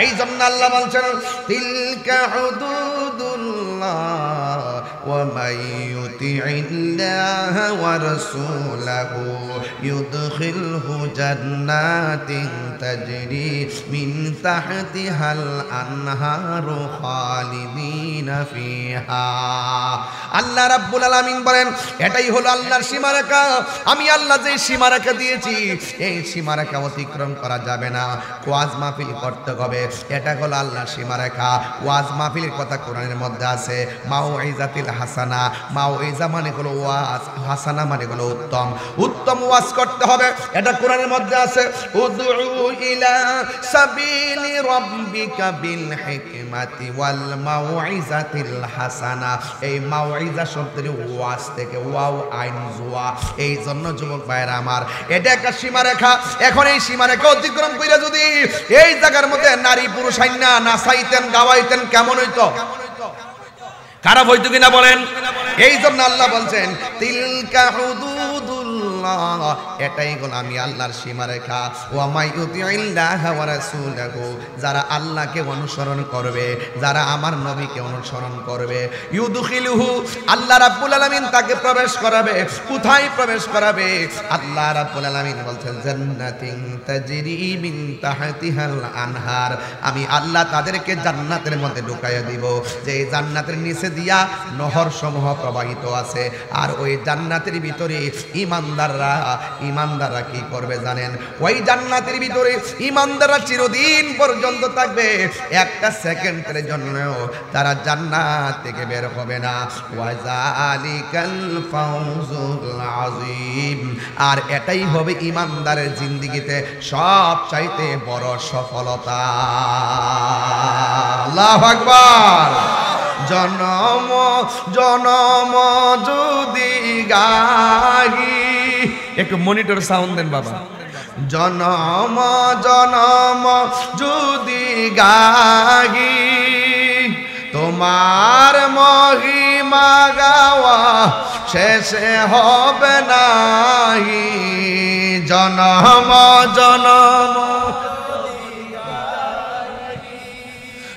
A: এই জন্য আল্লাহ বলছেন তিলকা হুদুদুল্লাহ ওয়া মান ইউতিইল্লাহ ওয়া রাসূলাহু ইউদখিলহু জান্নাতিন তাজরি মিন তাহতিহাল আনহারু খালিদিনা ফিহা। আল্লাহ রাব্বুল আলামিন বলেন এটাই হলো আল্লাহর সীমারেখা। আমি আল্লাহ যে সীমারেখা দিয়েছি এই সীমারেখা অতিক্রম করা যাবে না। ওয়াজ মাহফিল করতে হবে, এটা হলো আল্লাহর সীমারেখা। ওয়াজ মাহফিলের কথা কোরআনের মধ্যে আছে, মাউইজাতিল হাসানা। মাউইজা মানে হলো ওয়াজ, হাসানা মানে হলো উত্তম। উত্তম ওয়াজ করতে হবে, এটা কোরআনের মধ্যে আছে। উদউ ইলা সাবিলি রাব্বিকা বিল হিকমাতি ওয়াল মাউইজাতিল হাসানা। এই মাউইজা শব্দের ওয়াজ থেকে ওয়াও আইন জুয়া। এই জন্য যুবক ভাইরা আমার, এটা একটা সীমারেখা। এখন এই সীমারেখা অতিক্রম করে যদি এই জায়গার মধ্যে নারী পুরুষ আইনা নাচাইতেন গাওয়াইতেন কেমন হইতো? খারাপ হইতো কিনা বলেন? এই জন্য আল্লাহ বলছেন তিলকা হুদুদুল্লাহ, এটাই হলো আমি আল্লাহর সীমারেখা। ওয়া মান ইউতিইল্লাহ ওয়া রাসূলাহু, যারা আল্লাহকে অনুসরণ করবে, যারা আমার নবীকে অনুসরণ করবে, ইউদখিলুহু, আল্লাহ রাব্বুল আলামিন তাকে প্রবেশ করাবে। কোথায় প্রবেশ করাবে? আল্লাহ রাব্বুল আলামিন বলছেন জান্নাতিন তাজরি মিন তাহতিহাল আনহার। আমি আল্লাহ তাদেরকে জান্নাতের মধ্যে ঢুকাইয়া দিব, যে জান্নাতের নিচে দিয়া নহর সমূহ প্রবাহিত আছে। আর ওই জান্নাতের ভিতরে ইমানদাররা কি করবে জানেন? ওই জান্নাতের ভিতরে ইমানদাররা চিরদিন পর্যন্ত থাকবে, একটা সেকেন্ডের জন্য তারা জান্নাত থেকে বের হবে না। ওয়াজালিকাল ফাউজুল আযীম, আর এটাই হবে ইমানদারের জিন্দেগিতে সবচাইতে বড় সফলতা। আল্লাহু আকবার। জনম জনম যদি গাহি, একটু মনিটর সাউন্ড দেন বাবা। জনম জনম যদি গাহি তোমার মহিমা গাওয়া শেষে হবে নাহি। জনম জনম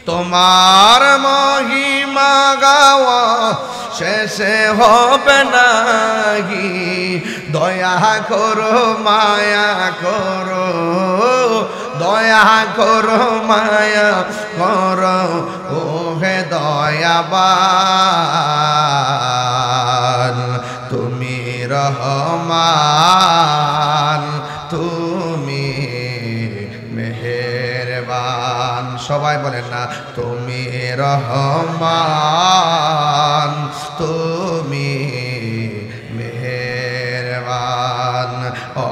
A: তোমার মহিমা গাওয়া শেষে হবে নাহি। দয়া করো মায়া করো, দয়া করো মায়া করো, ও হে দয়াবান তুমি রহমান, তুমি মেহেরবান। সবাই বলেন না, তুমি রহমান, তুমি মেহেরবান।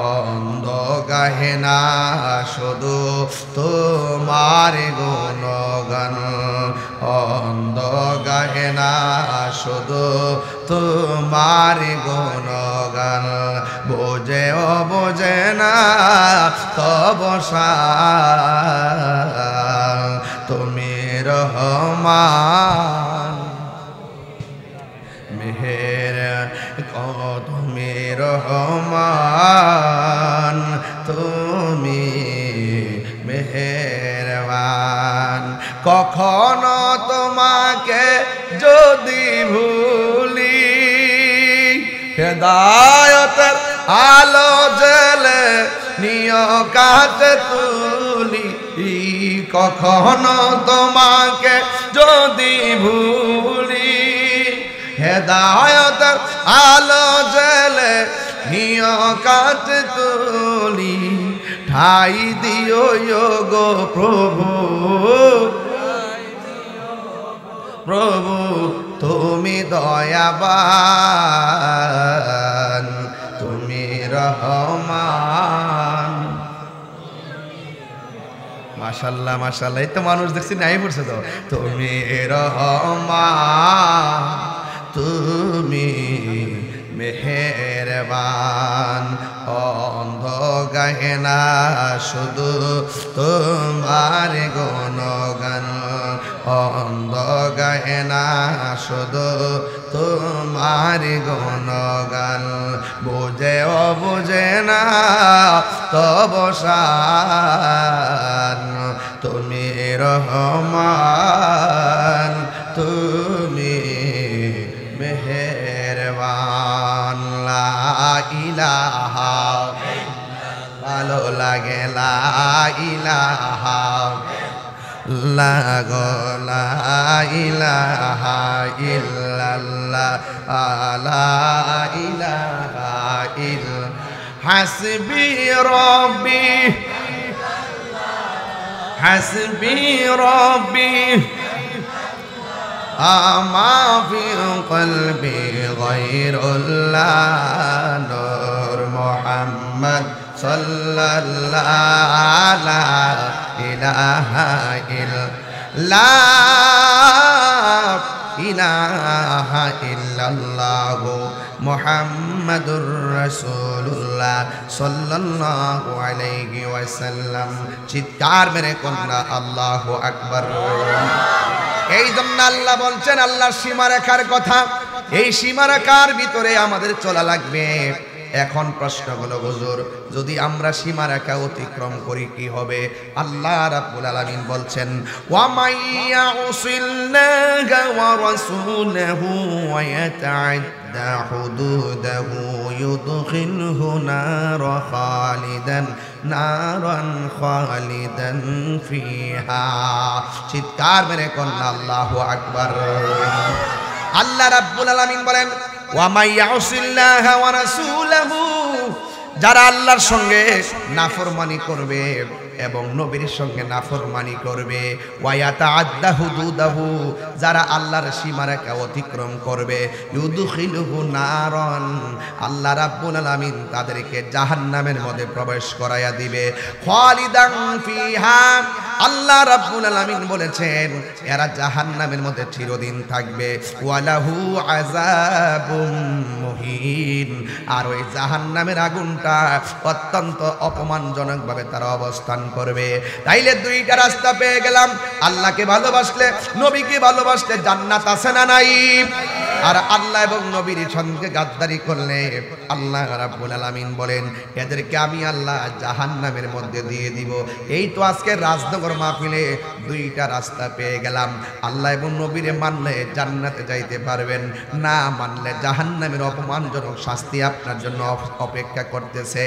A: অন্ধ গাহে না শুধু তোমার গুণগান, অন্ধ গাহে না শুধু তোমার গুণগান। বোঝেও বোঝে না তব তুমি রহমান মেহের, তুমি রহমান, তুমি মেহেরবান। কখনো তোমাকে যদি ভুলি, হেদায়েতের আলো জেলে নিয় কাছে তুলি। কখনো তোমাকে যদি ভুলি, হেদায়েতের আলো জেলে নিয় কাছে তুলি। ঠাই দিও গো প্রভু, প্রভু তুমি দয়াবান, তুমি রহমান। মাশাল্লাহ মাশাল্লাহ, এই তো মানুষ দেখছি নাই পড়ছে তো। তুমি রহমান, তুমি মেহেরবান, অন্ধ গাহে না শুধু তোমার গুণগান, অন্ধ গাহে না শুধু তোমার গুণগান, বুঝে ও বুঝে না তব শান, তুমি রহমান, তুমি মেহেরবান। লা ইলাহা, ভালো লাগে লা ইলাহা, লা ইলাহা ইল্লাল্লাহ, লা ইলাহা ইল্লা। হাসবি রব্বি, হাসবি রব্বি, আমা ফি কলবি গায়রুল্লাহ, নূর মুহাম্মদ সাল্লাল্লাহু লা ইলাহা ইল্লাল্লাহ, ইলাহা ইল্লাল্লাহ মুহাম্মাদুর রাসূলুল্লাহ সাল্লাল্লাহু আলাইহি ওয়াসাল্লাম। চিৎকার মেরে কন্যা আল্লাহু আকবার। এই জন্য আল্লাহ বলছেন আল্লাহর সীমারেখার কথা, এই সীমারেখার ভিতরে আমাদের চলা লাগবে। এখন প্রশ্ন হলো হুজুর, যদি আমরা সীমারেখা অতিক্রম করি কি হবে? আল্লাহ রাব্বুল আলামিন বলছেন, ওয়া মাইয়াউসিল্লাহা ওয়া রাসূলাহু ওয়া ইয়াতাআদ্দা হুদুদাহু ইউদখিলহু নারান খালিদান ফিহা। চিৎকার মেরে কন্যা আল্লাহু আকবার। আল্লাহ রাব্বুল আলামিন বলেন, ওয়া মাইয়াউসিল্লাহা ওয়া রাসূলাহু, যারা আল্লাহর সঙ্গে নাফরমানি করবে এবং নবীর সঙ্গে নাফরমানি করবে, ওয়া ইয়াতাআদ্দা হুদুদাহু, যারা আল্লাহর সীমারেখা অতিক্রম করবে, ইউদখিলুহু নারান, আল্লাহ রাব্বুল আলামিন তাদেরকে জাহান্নামের মধ্যে প্রবেশ করায়া দিবে, খালিদান ফিহা। আল্লাহ রাব্বুল আলামিন বলেছেন এরা জাহান্নামের মধ্যে চিরদিন থাকবে, ওয়ালাহু আযাবুম মুহিন, আর ওই জাহান্নামের আগুনটা অত্যন্ত অপমানজনকভাবে তারা অবস্থান করবে। তাইলে দুইটা রাস্তা পেয়ে গেলাম, আল্লাহকে ভালোবাসলে, নবীকে ভালোবাসলে জান্নাত আছে না নাই? আর আল্লাহ এবং নবীর সঙ্গে গাদ্দারি করলে আল্লাহ রাব্বুল আলামিন বলেন এদেরকে আমি আল্লাহ জাহান্নামের মধ্যে দিয়ে দিব। এই তো আজকে রাজনগর মাহফিলে দুইটা রাস্তা পেয়ে গেলাম, আল্লাহ এবং নবীরে মানলে জান্নাতে যাইতে পারবেন, না মানলে জাহান্নামের অপমানজনক শাস্তি আপনার জন্য অপেক্ষা করতেছে।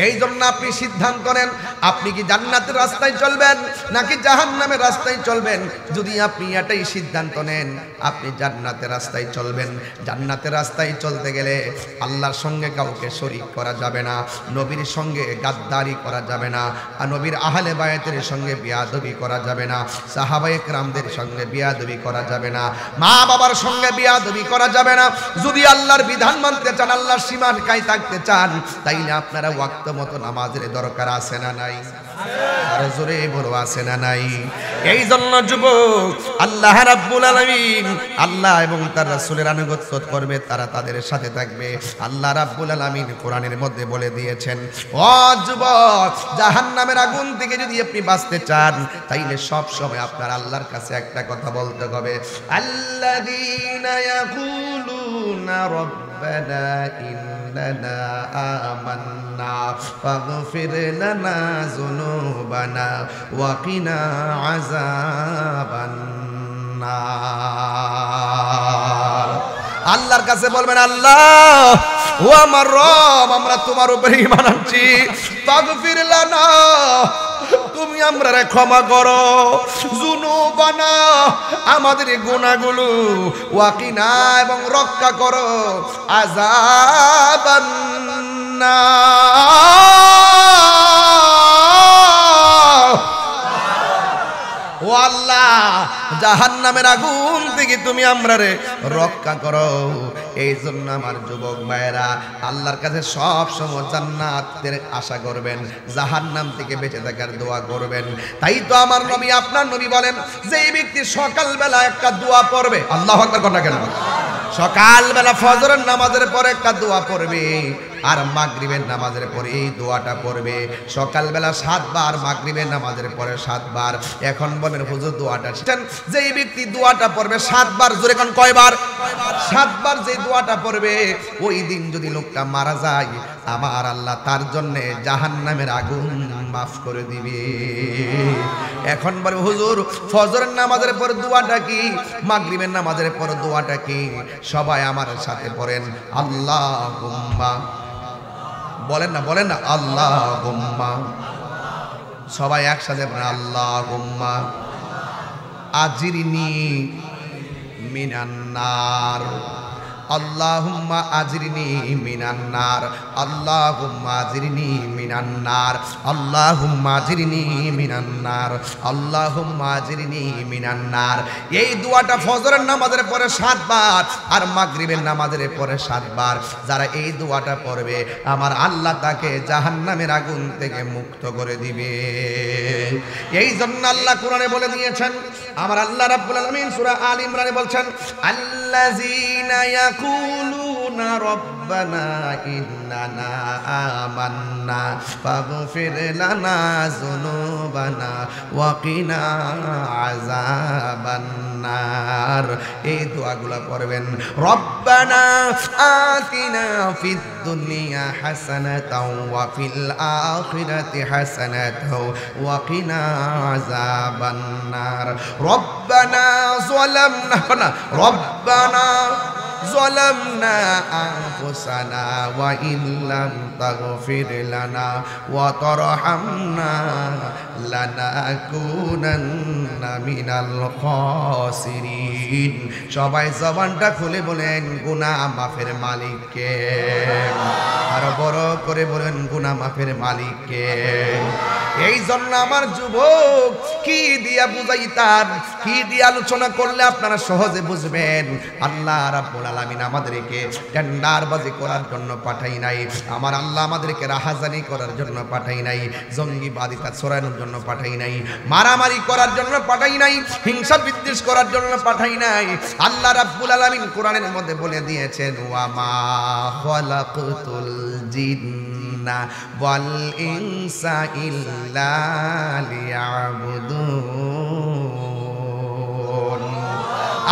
A: এই জন্য আপনি সিদ্ধান্ত নেন, আপনি কি জান্নাতের রাস্তায় চলবেন নাকি জাহান্নামের রাস্তায় চলবেন। যদি আপনি এটাই সিদ্ধান্ত নেন আপনি জান্নাতের রাস্তায় চলবেন, জান্নাতের রাস্তায় চলতে গেলে আল্লাহর সঙ্গে কাউকে শরীক করা যাবে না, নবীর সঙ্গে গাদ্দারি করা যাবে না, আর নবীর আহলে বায়াতের সঙ্গে বিয়াদবি করা যাবে না, সাহাবায়ে কেরামদের সঙ্গে বিয়াদবি করা যাবে না, মা বাবার সঙ্গে বিয়াদবি করা যাবে না। যদি আল্লাহর বিধান মানতে চান, আল্লাহর সীমারেখায় থাকতে চান, তাইলে আপনারা ওয়াক্ত মতো নামাজের দরকার আছে না নাই? আরো জোরে বলো আছে না নাই? এই জন্য যুবক, আল্লাহ রাব্বুল আলামিন আল্লাহ এবং তার রাসূলের আনুগত্য করবে, তারা তাদের সাথে থাকবে। আল্লাহ রাব্বুল আলামিন কোরআনের মধ্যে বলে দিয়েছেন, ও যুবক, জাহান্নামের আগুন থেকে যদি আপনি বাঁচতে চান তাইলে সব সময় আপনার আল্লাহর কাছে একটা কথা বলতে হবে, আল্লাযীনা ইয়াকুলুনা রব্বানা ইন্নানা আমান্না ফাগফির লানা যুনুবানা ওয়া কিনা আযাবান নার। আল্লাহর কাছে বলবেন, আল্লাহ ও আমার রব, আমরা তোমার উপরে ঈমান আনছি, ফাগফির লানা, তুমি আমরারে ক্ষমা করো, যুনুবানা, আমাদের গুনাহগুলো, ওয়া কিনা, এবং রক্ষা করো, আযাবান নার। ও আল্লাহ জাহান্নামের আগুন থেকে তুমি আমরারে রক্ষা করো। এই জন্য আমার যুবক ভাইরা আল্লাহর কাছে সব সময় জান্নাতের আশা করবেন, জাহান্নাম থেকে বেঁচে থাকার দোয়া করবেন। তাই তো আমার নবী আপনার নবী বলেন যে এই ব্যক্তি সকালবেলা একটা দোয়া পড়বে, আল্লাহু আকবার কথা কেন, সকালবেলা ফজরের নামাজের পরে একটা দোয়া পড়বে আর মাগরিবের নামাজের পরে এই দোয়াটা পড়বে। সকালবেলা 7 বার, মাগরিবের নামাজের পরে 7 বার। এখন বলেন হুজুর দোয়াটা শিখেন, যে এই ব্যক্তি দোয়াটা পড়বে 7 বার, জোরে কোন কয়বার? 7 বার যে দোয়াটা পড়বে, ওই দিন যদি লোকটা মারা যায় আমার আল্লাহ তার জন্য জাহান্নামের আগুন মাফ করে দিবে। এখন বলে হুজুর ফজরের নামাজের পর দোয়াটা কি, মাগরিবের নামাজের পর দোয়াটা কি? সবাই আমার সাথে পড়েন আল্লাহুম্মা, বলেন না বলেন না আল্লাহুম্মা, সবাই একসাথে পড়েন আল্লাহুম্মা আজিরনি মিনান নার, আল্লাহুম্মা আজিরনি মিনান নার, আল্লাহুম্মা আজিরনি মিনান নার, আল্লাহুম্মা আজিরনি মিনান নার, আল্লাহুম্মা আজিরনি মিনান নার। এই দোয়াটা ফজরের নামাজের পরে 7 বার আর মাগরিবের নামাজের পরে 7 বার। যারা এই দোয়াটা পড়বে আমার আল্লাহ তাকে জাহান্নামের আগুন থেকে মুক্ত করে দিবে। এই জন্য আল্লাহ কোরআনে বলে দিয়েছেন, আমার আল্লাহ রাব্বুল আলামিন সূরা আল ইমরানে বলছেন আল্লাযীনা ইয়াকুলুনা রব্বানা ইন্নানা আমান্না ফাগফির লানা যুনুবানা ওয়া কিনা আযাবান নার। এই দোয়াগুলো পড়বেন, রব্বানা আতিনা ফিদ দুনিয়া হাসানাতাও ওয়া ফিল আখিরাতি হাসানাতাও ওয়া কিনা আযাবান নার। রব্বানা যালামনা রব্বানা ظلمنا أنفسنا وإن لم تغفر لنا وترحمنا لنكونن من الخاسرين। সবাই জবানটা খুলে বলেন গুনাহ মাফের মালিককে, আর বড় করে বলেন গুনাহ মাফের মালিককে। এই জন্য আমার যুবক কি দিয়া বুঝাইতাম, কি দিয়ে আলোচনা করলে আপনারা সহজে বুঝবেন। আল্লাহ রাব্বুল আলামিন আমাদেরকে টেন্ডারবাজি করার জন্য পাঠাই নাই, আমার আল্লাহ আমাদেরকে রাহাজানি করার জন্য পাঠাই নাই, জঙ্গিবাদিতা ছড়ানোর জন্য পাঠাই নাই, মারামারি করার জন্য পাঠাই নাই, হিংসা বিদ্বেষ করার জন্য পাঠাই নাই। আল্লাহ রাব্বুল আলামিন কোরআনের মধ্যে বলে দিয়েছেন ওয়া মা খালাকতুল জিন্না ওয়াল ইনসা ইল্লা লিয়াবুদুন।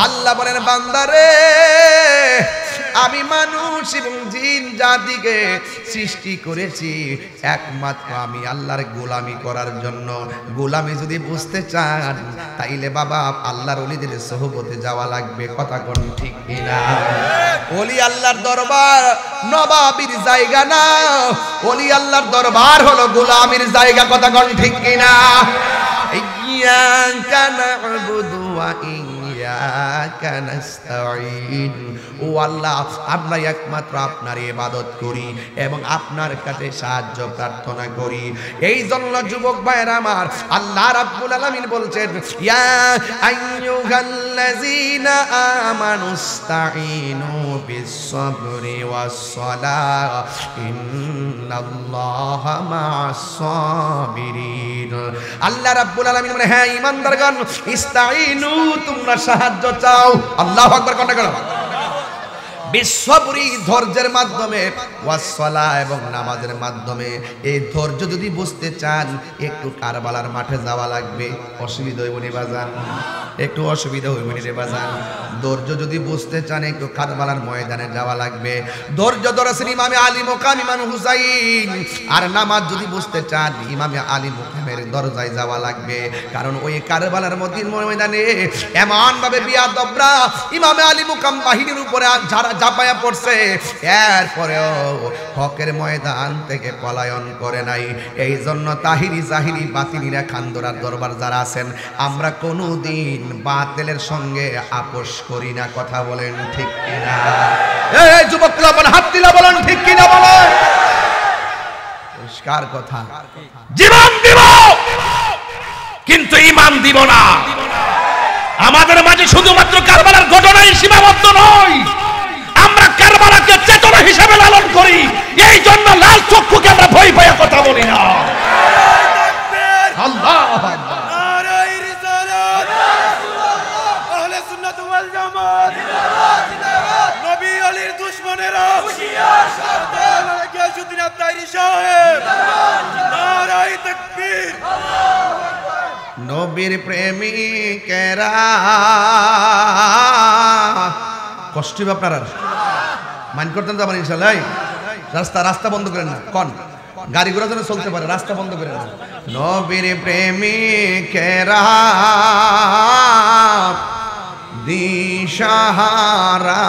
A: আল্লাহ বলেন বান্দারে আমি মানুষ এবং জিন জাতিকে সৃষ্টি করেছি একমাত্র আমি আল্লাহর গোলামি করার জন্য। গোলামি যদি বুঝতে চান তাইলে বাবা আল্লাহর ওলিদের সোহবতে যাওয়া লাগবে, কথা কোন ঠিক কিনা? ওলি আল্লাহর দরবার নবাবির জায়গা না, ওলি আল্লাহর দরবার হলো গোলামির জায়গা, কথা কোন ঠিক কিনা? ইয়াকা না'বুদু ওয়া ইয়াকা নাস্তাঈন। ও আল্লাহ আমরা একমাত্র আপনার ইবাদত করি এবং আপনার কাছে সাহায্য প্রার্থনা করি। এই জন্য যুবক ভাইরা আমার আল্লাহ রাব্বুল আলামিন বলছেন ইয়া আইয়ুহাল্লাযীনা আমানুস্তাঈনু বিস-সাবরি ওয়াস-সালাহ ইন্নাল্লাহা মা'আস-সাবিরিন। আল্লাহ রাব্বুল আলামিন বলেন হ্যাঁ ঈমানদারগণ ইস্তাঈনু তোমরা সাহায্য চাও, আল্লাহু আকবার কথা বলো, বিশ্বপুরি ধৈর্যের মাধ্যমে ওয়াসসালাহ এবং নামাজের মাধ্যমে। এই ধৈর্য যদি বুঝতে চান একটু কারবালার মাঠে যাওয়া লাগবে, অসুবিধা হইব নি বাজান, একটু অসুবিধা হইব নি রে বাজান। ধৈর্য যদি বুঝতে চান একটু কারবালার ময়দানে যাওয়া লাগবে। ধৈর্য ধরেছেন ইমামে আলী মুকাম ইমাম হুসাইন। আর নামাজ যদি বুঝতে চান ইমামে আলী মুকামের দরজায় যাওয়া লাগবে, কারণ ওই কারবালার ময়দানে এমন ভাবে বিয়াদবরা ইমামে আলী মুকাম বাহিনীর উপরে যারা ঝাঁপায়া পড়ছে, এরপরেও হকের ময়দান থেকে পলায়ন করে নাই। এই জন্য তাহিরি জাহিরি বাতিনিরা খান্দরার দরবার যারা আছেন আমরা কোনোদিন বাতিলের সঙ্গে আপোষ করি না, কথা বলেন ঠিক কিনা? এই যুবকরা বলেন হাত দিলা বলেন ঠিক কিনা বলেন, পরিষ্কার কথা। জীবন দিব
E: কিন্তু ঈমান দিব না। আমাদের মাঝে শুধুমাত্র কারবালার ঘটনাই সীমাবদ্ধ নয়, আমরা কারবালাকে চেতনা হিসেবে লালন করি। এই জন্য লাল চক্ষুকে আমরা ভয় পাইয়া কথা বলি না। আল্লাহ
C: নারায়ে রিসালাত, আহলে সুন্নাত ওয়াল জামাত, নবী আলীর দুশমনেরা হুশিয়ার, সাবধান, গিয়াসউদ্দিন আত্তারি সাহেব, নারায়ে তাকবীর।
A: নবীর প্রেমিকেরা কষ্ট হবে আপনারা, মাইন্ড করতেন তো আমার ইনশাআল্লাহ। রাস্তা বন্ধ করেন না, কোন গাড়ি ঘোড়া যেন চলতে পারে, রাস্তা বন্ধ করেন না। নবীর প্রেমিকেরা দিশাহারা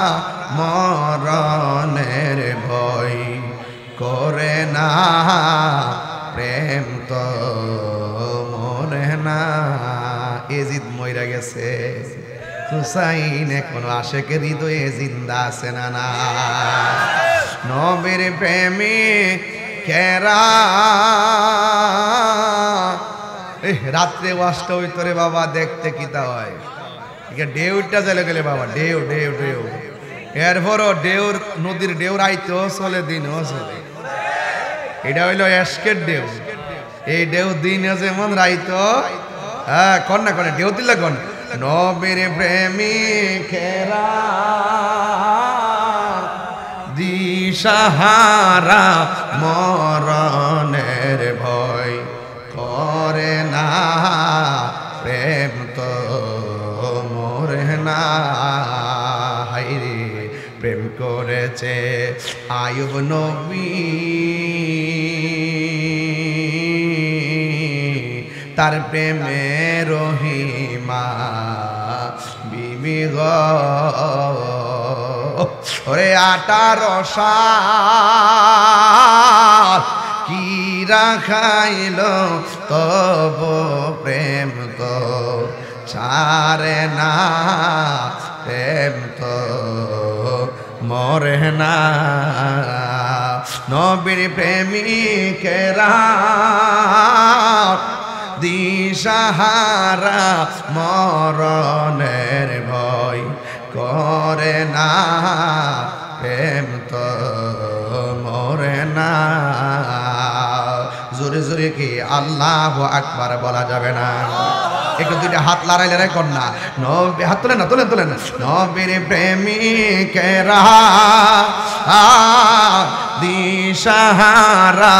A: মরণের ভয় করে না, প্রেম তো মরে না। এজিদ মইরা গেছে, হুসাইন এখনো আশেকের হৃদয়ে জিন্দা আছে না না। নবীর প্রেমিকেরা রাত্রে ওয়াজটা হইতো রে বাবা, দেখতে কিতা হয়। ঢেউটা চলে গেলে বাবা, ঢেউ ঢেউ ঢেউ, এরপরও ঢেউর নদীর ঢেউর আইতেও চলে, দিনও চলে। এটা হইলো এশকের ঢেউ। এই ঢেউ দিনে যেমন রাইতো, হ্যাঁ কন না কনে ঢেউ দিলে কন। নবীর প্রেমিকেরা দিশাহারা মরণের ভয় করে না, প্রেম তো মরে না। হাইরে প্রেম করেছে আয়ুব নবী, তার প্রেমে রহিমা বিবি গো। ওরে 18 সাল কি রাখাইল তব প্রেম তো ছাড়ে না, প্রেম তো মরে না। নবীর প্রেমিকেরা দিশাহারা মরণের ভয় করে না, প্রেম তো মরে না। জোরে জোরে কি আল্লাহু আকবার বলা যাবে না? একটু দুইটা হাত লড়াইলে রে কন্যা, নবী হাত তোলেন না, তোলেন তোলেন। নবীর প্রেমিকেরা দিশাহারা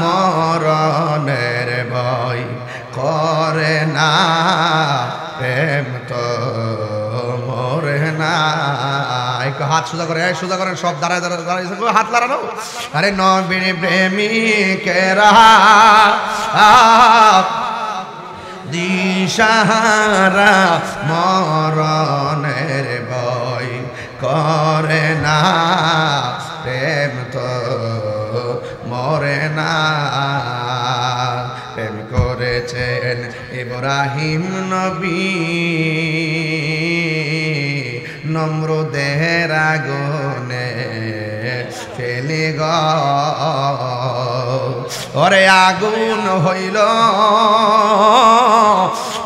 A: মরণের ভয় করে না, প্রেম তো মরে না। একটু হাত সোজা করে, সোজা করেন সব, দাঁড়ায় দাঁড়ায় দাঁড়ায় হাত লাগানো। আরে নবীর প্রেমিকেরা দিশাহারা মরণের ভয় করে না, প্রেম তো মরে না। প্রেম করেছেন ইব্রাহিম নবী নমরুদের আগুনে ফেলে গো। ওরে আগুন হইল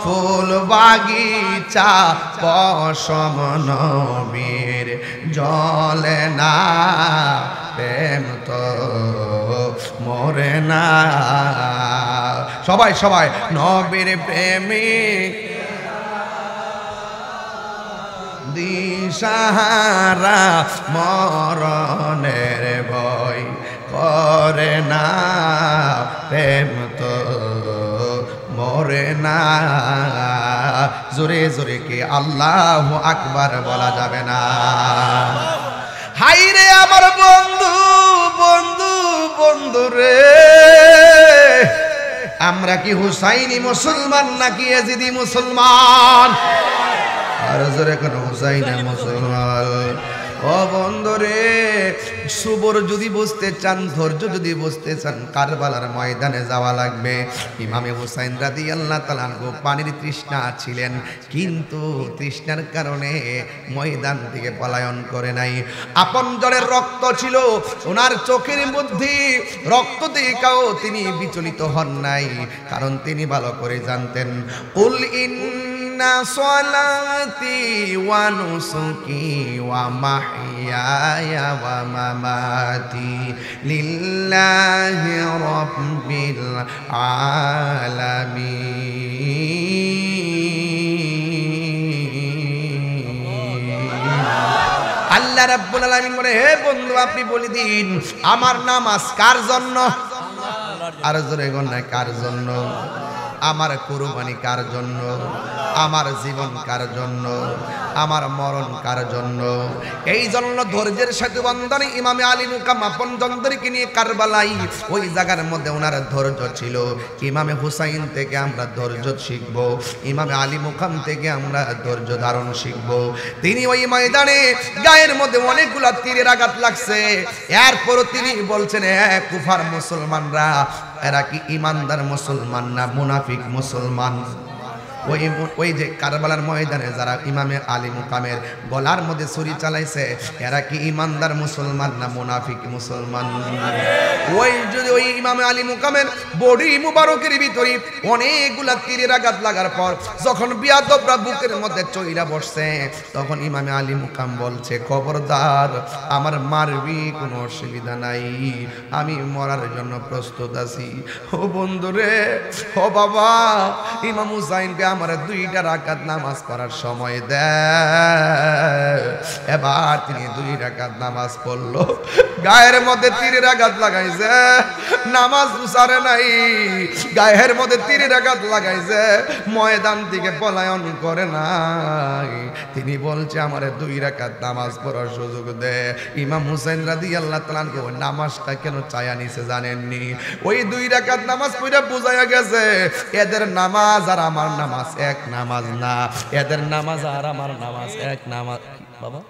A: ফুল বাগিচা, পশম নবীর জলে না, প্রেম তো মরে না। সবাই সবাই নবীর প্রেমিক দিশাহারা মরণের ভয় করে না, প্রেম তো মরে না। জোরে জোরে কি আল্লাহু আকবার বলা যাবে না? হাইরে আমার বন্ধু বন্ধু বন্ধু রে, আমরা কি হুসাইনি মুসলমান নাকি ইয়াজিদি মুসলমান? আর জোরে কোন হুসাইনি মুসলমান। ও বন্ধুরে, সবর যদি বুঝতে চান, ধৈর্য যদি বুঝতে চান, কারবালার ময়দানে যাওয়া লাগবে। ইমামে হুসাইন রাদিয়াল্লাহু তাআলা আনহু পানির তৃষ্ণা ছিলেন, কিন্তু তৃষ্ণার কারণে ময়দান থেকে পলায়ন করে নাই। আপনজনের রক্ত ছিল ওনার চোখের মধ্যে, রক্ত দেখাও তিনি বিচলিত হন নাই, কারণ তিনি ভালো করে জানতেন কুল ইন্না সলাতি ওয়া নুসুকি ওয়া মাহইয়ায়া ওয়া মামাতি লিল্লাহি রাব্বিল আলামিন। আল্লাহ রাব্বুল আলামিন বলে, হে বন্ধু আপনি বলে দিন আমার নামাজ কার জন্য? আর জোরে গন্না, কার জন্য? আমার কুরবানি কার জন্য? আমার জীবন কার জন্য? আমার মরণ কার জন্য? এই জন্য ধৈর্যের সাথে বন্ধনে ইমামে আলী মুকাম আপন জনদেরকে নিয়ে কারবালাই, ওই জায়গার মধ্যে ওনার ধৈর্য ছিল। ইমামে হুসাইন থেকে আমরা ধৈর্য শিখব, ইমামে আলী মুকাম থেকে আমরা ধৈর্য ধারণ শিখব। তিনি ওই ময়দানে গায়ের মধ্যে অনেকগুলা তীরের আঘাত লাগছে, এরপরও তিনি বলছেন, হ্যাঁ কুফার মুসলমানরা, এরা কি ইমানদার মুসলমান না মুনাফিক মুসলমান? ওই যে কারবালার ময়দানে যারা ইমামে আলী মুকামের গলার মধ্যে ছুরি চালাইছে, এরা কি ইমানদার মুসলমান না মুনাফিক মুসলমান? ওই যদি ওই ইমামে আলী মুকামের বডি মুবারকের ভিতরে অনেকগুলা তীরের আঘাত লাগার পর যখন বিয়াদবরা বুকের মধ্যে চইরা বসছে, তখন ইমামে আলী মুকাম বলছে, খবরদার, আমার মারবি, কোনো অসুবিধা নাই, আমি মরার জন্য প্রস্তুত আছি। ও বন্ধুরে, ও বাবা, ইমাম হুসাইনকে আমার 2টা রাকাত নামাজ পড়ার সময় দেয়। এবার তিনি 2 রাকাত নামাজ পড়লো, গায়ের মধ্যে তীরের আঘাত লাগাইছে, নামাজ উসারে নাই, গায়ের মধ্যে তীরের আঘাত লাগাইছে, ময়দান থেকে পলায়ন করে নাই। তিনি বলছে আমার 2 রাকাত নামাজ পড়ার সুযোগ দে। ইমাম হুসাইন রাদিয়াল্লাহু তাআলা আনহু নামাজটা কেন চায়া নিছে জানেননি? ওই 2 রাকাত নামাজ পড়া বুঝায়া গেছে এদের নামাজ আর আমার নামাজ এক নামাজ না, এদের নামাজ আর আমার নামাজ এক নামাজ। বাবা,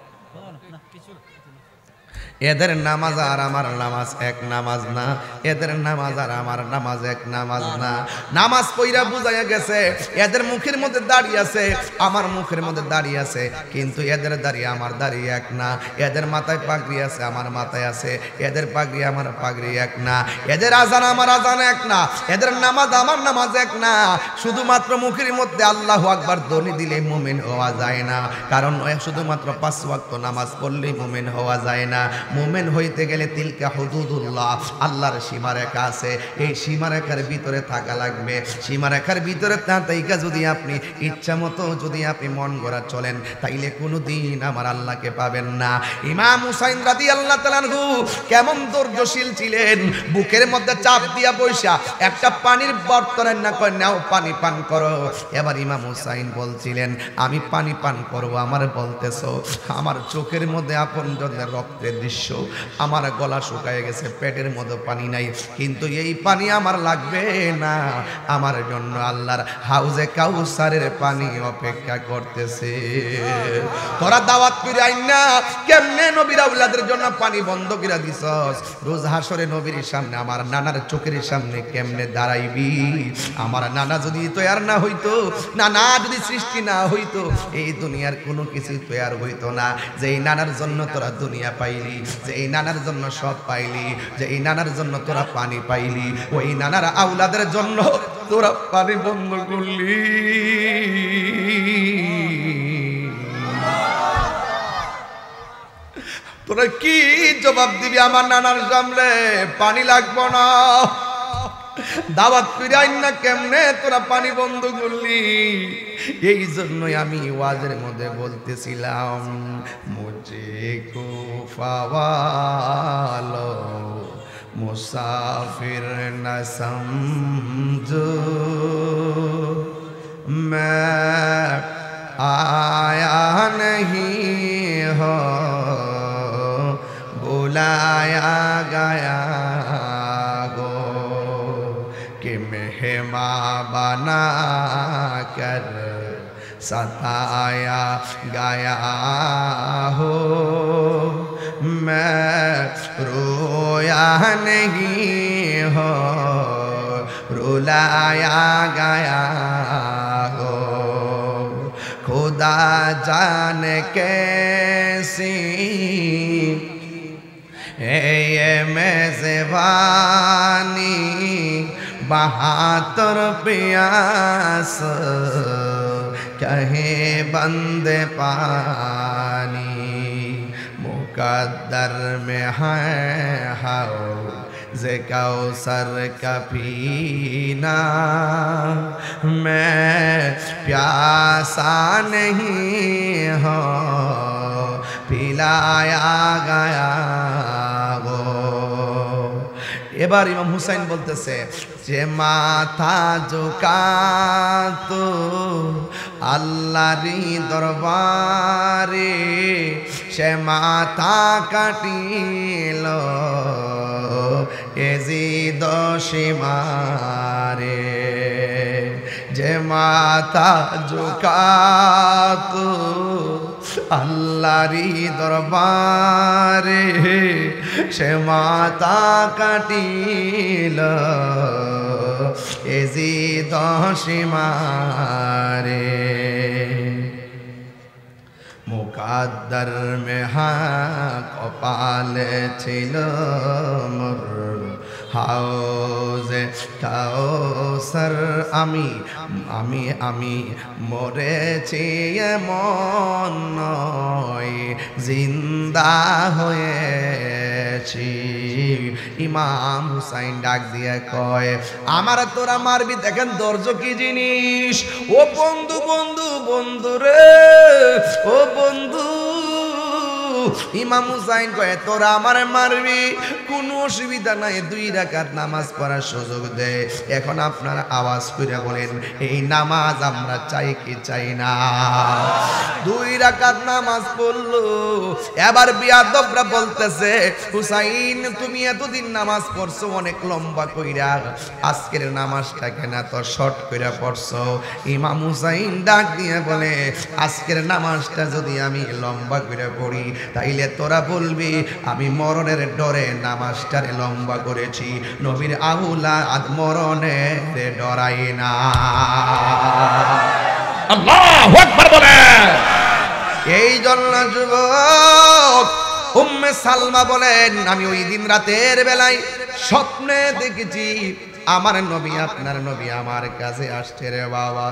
A: এদের নামাজ আর আমার নামাজ এক নামাজ না, এদের নামাজ আর আমার নামাজ এক নামাজ না। নামাজ পইরা বুঝাইয়া গেছে এদের মুখের মধ্যে দাঁড়িয়ে আছে, আমার মুখের মধ্যে দাঁড়িয়ে আছে, কিন্তু এদের দাঁড়িয়ে আমার দাঁড়িয়ে এক না। এদের মাথায় পাগড়ি আছে, আমার মাথায় আছে, এদের পাগড়ি আমার পাগড়ি এক না। এদের আজান আমার আজান এক না, এদের নামাজ আমার নামাজ এক না। শুধুমাত্র মুখের মধ্যে আল্লাহু আকবার ধ্বনি দিলে মুমিন হওয়া যায় না, কারণ শুধুমাত্র 5 ওয়াক্ত নামাজ পড়লেই মুমিন হওয়া যায় না। মুমিন হইতে গেলে তিলকা হুদুদুল্লাহ, আল্লাহর সীমারেখা আছে, এই সীমারেখার ভিতরে থাকা লাগবে। সীমারেখার ভিতরে থাকা যদি আপনি ইচ্ছা মতো যদি আপনি মন গড়া চলেন, তাইলে কোনোদিন আমার আল্লাহকে পাবেন না। ইমাম হুসাইন রাদিয়াল্লাহু তাআলা আনহু কেমন ধৈর্যশীল ছিলেন, বুকের মধ্যে চাপ দিয়া বৈশা একটা পানির বর্তনের না কয় নাও পানি পান করো। এবার ইমাম হুসাইন বলছিলেন, আমি পানি পান করব, আমার বলতেছো, আমার চোখের মধ্যে আপনজনদের রক্তের দৃশ্য, আমার গলা শুকায় গেছে, পেটের মধ্যে পানি নাই, কিন্তু এই পানি আমার লাগবে না, আমার জন্য আল্লাহর হাউজে কাউসারের পানি অপেক্ষা করতেছে। তোরা দাওয়াত করে আইন না, কেমনে নবীর আউলাদের জন্য পানি বন্ধ করে দিছস? রোজ হাসরে নবীর সামনে আমার নানার চোখের সামনে কেমনে দাঁড়াইবি? আমার নানা যদি তৈয়ার না হইতো, নানা যদি সৃষ্টি না হইতো, এই দুনিয়ার কোনো কিছু তৈয়ার হইতো না। যে এই নানার জন্য তোরা দুনিয়া পাইলি, যে এই নানার জন্য সব পাইলি, যে এই নানার জন্য তোরা পানি পাইলি, ওই নানার আউলাদের জন্য তোরা পানি বন্ধ করলি। তোরা কি জবাব দিবি আমার নানার সামনে? পানি লাগবো না, দাওয়াত ফিরাই না, কেমনে তোরা পানি বন্ধ করলি? এই জন্যই আমি ওয়াজের মধ্যে বলতেছিলাম, মুঝে কুফাওয়ালো মুসাফির না সমঝো, मैं आया नहीं हो बुलाया गया गो कि मेहमा बना कर सताया गया हो, मैं रोया नहीं हो, रुलाया गया हो। खुदा जाने कैसी ये मेज़बानी, बहातर प्यास कहे बंदे पानी, मुकद्दर में है हौज़ कौसर का पीना, मैं प्यासा नहीं हो, पिलाया गया गो। এবার ইমাম হুসাইন বলতেছে যে মাথা ঝুকাতো আল্লাহরই দরবারে, সে মাথা কাটিল এজিদ সীমারে। যে মাথা ঝুকাতো আল্লাহরই দরবারে, সে মাথা কাটিল এজিদ সীমারে। মুকাদ্দার में কপালে ছিল মোর হাউজে কাউসার, আমি আমি আমি মরেছি এমন নয়, জিন্দা হয়েছি। ইমাম হুসাইন ডাক দিয়ে কয় আমার তোরা মারবি, দেখেন দর্জ কি জিনিস। ও বন্ধু বন্ধু বন্ধু রে, ও বন্ধু। ইমাম হুসাইন কয় তোরা আমারে মারবি, কোনো অসুবিধা নাই, 2 রাকাত নামাজ পড়ার সুযোগ দে। এখন আপনারা আওয়াজ করে বলেন এই নামাজ আমরা চাই কি চাই না? 2 রাকাত নামাজ পড়লো। এবার বিয়াদবরা বলতেছে হুসাইন তুমি এতদিন নামাজ পড়ছো অনেক লম্বা কইরা, আজকের নামাজটা কেন এত শর্ট কইরা পড়ছো? ইমাম হুসাইন ডাক দিয়ে বলে আজকের নামাজটা যদি আমি লম্বা কইরা পড়ি তাইলে তোরা বলবি আমি মরণের ডরে নামাজটারে লম্বা করেছি। নবীর আউলাদ মরণের ডরাই না।
E: আল্লাহু আকবার বলে।
A: এই জন্য যুবক উম্মে সালমা বলেন আমি ওই দিন রাতের বেলায় স্বপ্নে দেখেছি আমার নবী আপনার নবী আমার কাছে আসছে রে বাবা।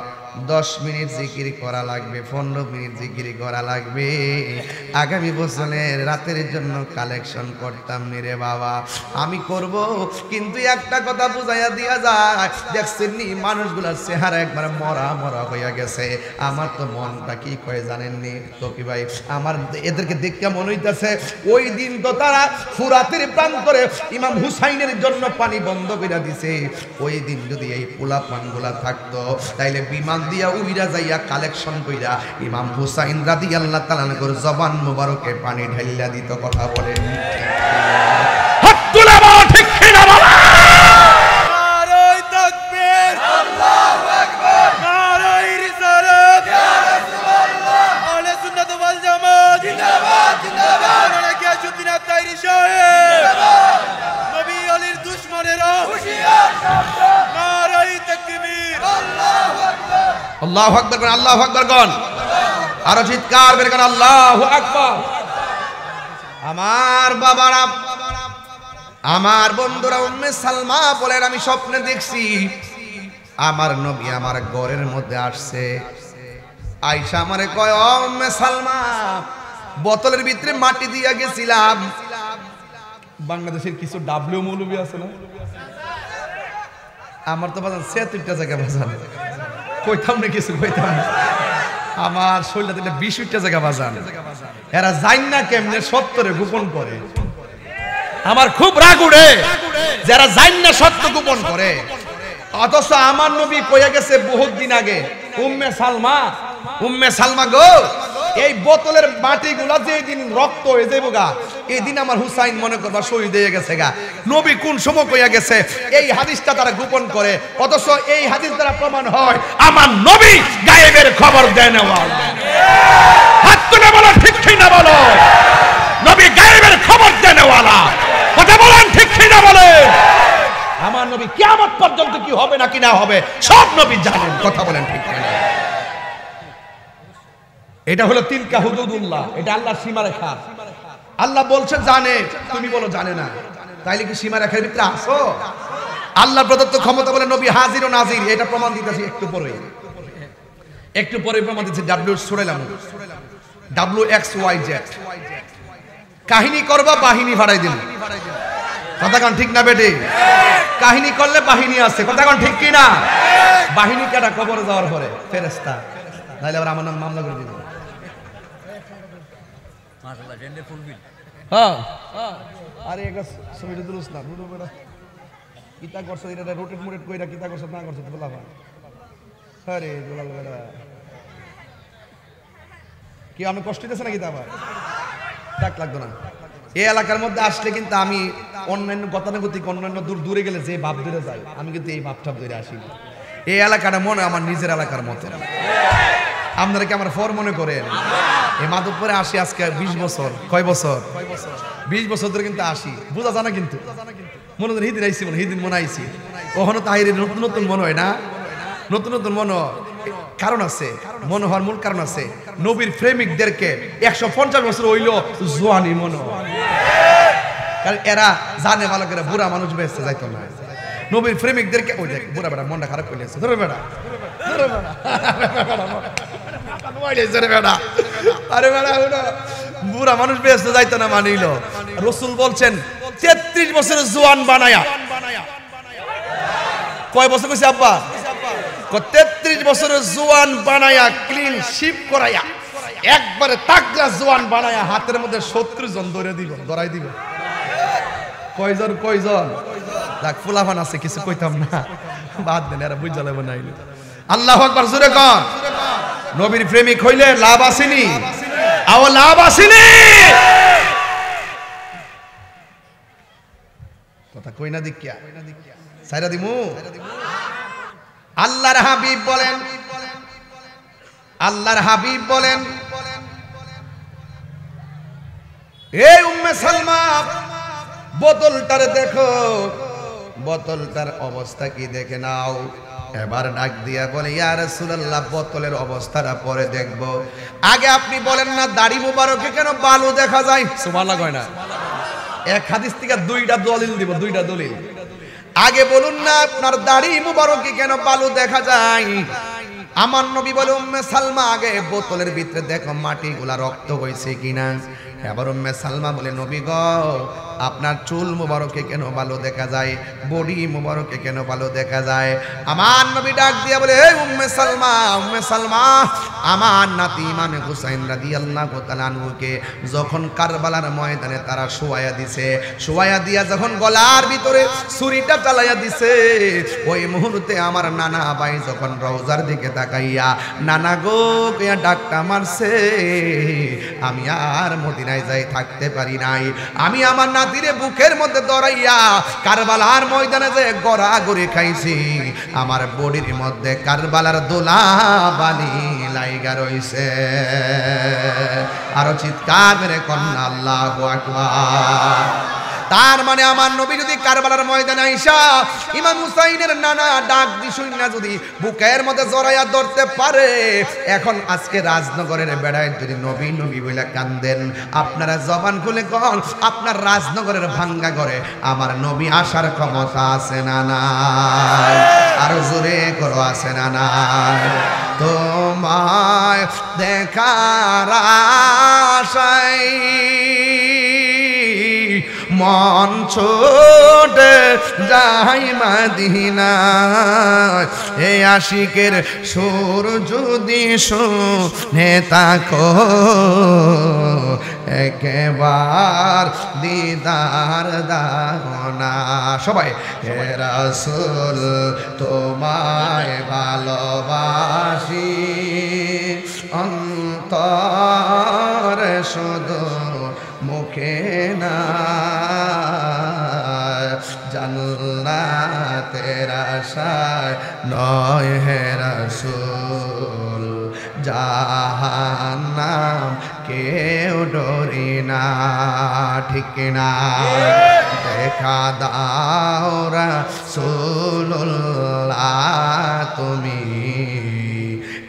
A: 10 মিনিট জিকির করা লাগবে, 15 মিনিট জিকির করা লাগবে। আগামী বছরের রাতের জন্য কালেকশন করতাম নি রে বাবা, আমি করব। কিন্তু একটা কথা বুঝাইয়া দিয়া যায়, দেখছেন নি মানুষগুলার চেহারা একবার মরা মরা হইয়া গেছে। আমার তো মনটা কি কয় জানেননি তো কি ভাই, আমার এদেরকে দেখে মনে হইতেছে ওই দিন তো তারা ফুরাতের প্রান্তরে ইমাম হুসাইনের জন্য পানি বন্ধ করে দিছে। ওই দিন যদি এই পোলা পানগুলা থাকতো তাইলে বিমান দিয়া উইরা যাইয়া কালেকশন কইরা ইমাম হুসাইন রাদিয়াল্লাহু তাআলা আনহুর জবান মোবারকে পানি ঢাইলা দিত। কথা বলেন
E: হাত তুলাবো ঠিক কিনা বলা।
C: নারে তাকবীর, আল্লাহু আকবার, নারে রিসালাত, ইয়া রাসূলুল্লাহ, আহলে সুন্নাত ওয়াল জামাত জিন্দাবাদ জিন্দাবাদ, নারে গিয়াসউদ্দিন আত্তাইরি সাহেব জিন্দাবাদ, নবী আলীর দুশমনেরা হুশিয়ার সাবধান, নারে তাকবীর, আল্লাহু আকবার,
A: আল্লাহু আকবার কোন, আল্লাহু আকবার কোন, আরো চিৎকার করে কোন আল্লাহু আকবার। আমার বাবারা আমার বন্ধুরা উম্মে সালমা বলেন আমি স্বপ্নে দেখছি আমার নবী আমার ঘরের মধ্যে আসছে। আয়েশা আমারে কয় ও উম্মে সালমা বোতলের ভিতরে মাটি দিয়া গেছিলাম। বাংলাদেশের কিছু ডাবলিউ মৌলবী আছে না, আমার তো বাজান 76টা জায়গা বাজান, কইতাম না কিছু কইতাম না, আমার শরীরটা 20টা জায়গা বাজান। এরা জান না কেমনে সত্যরে গোপন করে। আমার খুব রাগ উঠে যারা জান না সত্য গোপন করে। অথচ আমার নবী কইয়া গেছে বহুত দিন আগে উম্মে সালমা গো এই বোতলের মাটিগুলা যেদিন রক্ত হয়ে যাইব গা, এই দিন আমার হুসাইন মনে করবা শহীদ হয়ে গেছে গা। নবী কোন সময় কইয়া গেছে এই হাদিসটা তারা গোপন করে, অথচ এই হাদিস দ্বারা প্রমাণ হয় আমার নবী গায়েবের খবর দেন। হাত তুলে বলো ঠিক ঠিক না বলো, নবী গায়েবের খবর দেনওয়ালা। কথা বলেন ঠিক ঠিক না বলেন? আমার নবী কিয়ামত পর্যন্ত কি হবে না কি না হবে সব নবী জানেন। কথা বলেন ঠিক ঠিক না? এটা হলো তিলকা হুদুদুল্লাহ, এটা আল্লাহর সীমারেখা। আল্লাহ বলছে জানে, তুমি বলো জানে না, তাইলে কি সীমারেখার ভিতরে আসো? আল্লাহ প্রদত্ত ক্ষমতা বলে নবী হাজির ও নাজির, এটা প্রমাণ দিতেছি একটু পরে প্রমাণ দিচ্ছি। WXYZ কাহিনী করবা, বাহিনী ভাড়াই দিন। কথা কোন ঠিক না বেটে? কাহিনী করলে বাহিনী আছে। কথা কোন ঠিক কি না? বাহিনী কাটা কবরে যাওয়ার পরে ফেরেশতা, নাইলে আবার আমার নাম মামলা করে দিবে। হ্যাঁ আরে একটা ছবিটা দুরুস না দুরু বেটা কিতা করছ, এটা রোটেট মোটেট কইরা কিতা করছ না করছ তো বলা ভাই। আরে দুলাল বেটা কি আমি কষ্ট দিতেছে না কিতা ভাই? ডাক লাগতো না। এই এলাকার মধ্যে আসলে কিন্তু আমি অন্যান্য গতানুগতিক অন্যান্য দূরে গেলে যে ভাব ধরে যাই, আমি কিন্তু এই ভাবটা ধরে আসি। এই এলাকাটা মনে আমার নিজের এলাকার মতো। আপনারা কি আমার ফর মনে করেন? এই মাধবপুরে আসি আজকে 20 বছর। কয় বছর? 20 বছর ধরে কিন্তু আসি। বোঝা জানা কিন্তু মনে হয় হিদিন আইসি, হিদিন মনে আইসি। ওখানে তাহির নতুন নতুন মনে হয় না, নতুন নতুন মনে কারণ আছে, মনে হওয়ার মূল কারণ আছে। নবীর প্রেমিকদেরকে 150 বছর হইল জোয়ানি মনে হয়, কারণ এরা জানে ভালো করে বুড়া মানুষ বেঁচতে যাইতো না। নবীর প্রেমিকদেরকে ওই দেখ বুড়া বেড়া মনটা খারাপ করে নিয়েছে। ধরে বেড়া আরে বেড়া বুড়া মানুষ বেঁচতে যাইতো না মানিল। রসুল বলছেন 33 বছরের জোয়ান বানায়া। কয় বছর কইছে আব্বা? 33 বছরের জোয়ান বানায়া, ক্লিন শিপ করাইয়া, একবারে তাগড়া জোয়ান বানায়া হাতের মধ্যে 70 জন ধরাই দিব। কয়জন কয়জন? দেখ ফুলাফান আছে, কিছু কইতাম না, বাদ দেন, এরা বুঝা লাগবে না। আল্লাহু আকবার জোরে কর। নবীর প্রেমিক হইলে লাভ আসেনি? আও লাভ আসেনি? কথা কই না দিকিয়া সাইরা দিমু। আল্লাহর হাবিব বলেন, আল্লাহর হাবিব বলেন, এই উম্মে সালমা বোতলটার দেখো, বোতলটার অবস্থা কি দেখে নাও। এবার ডাক দিয়া বলে ইয়া রাসূলুল্লাহ বোতলের অবস্থাটা পরে দেখব, আগে আপনি বলেন না দাড়ি মুবারকে কেন বালু দেখা যায়? সুবহানাল্লাহ কয় না? এক হাদিস থেকে 2টা দলিল দিব, 2টা দলিল। আগে বলুন না আপনার দাড়ি মুবারকে কেন বালু দেখা যায়? আমার নবী বলে উম্মে সালমা আগে বোতলের ভিতরে দেখো মাটিগুলা রক্ত হইছে কিনা। এবার উম্মে সালমা বলে নবী গো আপনার চুল মুবারকে কেন ভালো দেখা যায়, বডি মুবারকে কেন ভালো দেখা যায়? আমার নবী ডাক দিয়া বলে হে উম্মে সালমা, উম্মে সালমা আমার নাতি ইমামে হুসাইন রাদিয়াল্লাহু তাআলা আনহুকে যখন কারবালার ময়দানে তারা শোয়ায়া দিছে, শোয়ায়া দিয়া যখন গলার ভিতরে ছুরিটা চালাইয়া দিছে, ওই মুহূর্তে আমার নানা ভাই যখন রওজার দিকে তাকাইয়া নানা গো কইয়া ডাকটা মারছে, আমি আর মদিনায় যাই থাকতে পারি নাই। আমি আমার নাতিরে বুকের মধ্যে দরাইয়া কারবালার ময়দানে যে গড়াগড়ি খাইছি, আমার বডির মধ্যে কারবালার দোলা বালি লাইগা রইছে। আরো চিৎকার মেরে কন্যা আল্লাহু আকবার। তার মানে আমার নবী যদি কারবালার ময়দানে আইসা ইমাম হুসাইনের নানা ডাক দিশুই না যদি বুকের মধ্যে জড়াইয়া ধরতে পারে, এখন আজকে রাজনগরের বেড়ায় যদি নবী নবী বলে কান্দেন, আপনারা জবান খুলে কন আপনার রাজনগরের ভাঙ্গা ঘরে আমার নবী আসার ক্ষমতা আছে না নাই? আরো জোরে করো আছে না নাই? তোমায় দেখার আশায় মন ছোটে যাই মদিনায়, এ আশিকের সুর যদি শুনে তাকো একবার দিদার দাও না। সবাই হে রাসূল তোমায় ভালোবাসি অন্তর দেখে না জান্নাতের আশায় নয় হে রাসূল জাহান্নাম কেউ ডরি না ঠিক না দেখা দাও রাসূলুল্লাহ তুমি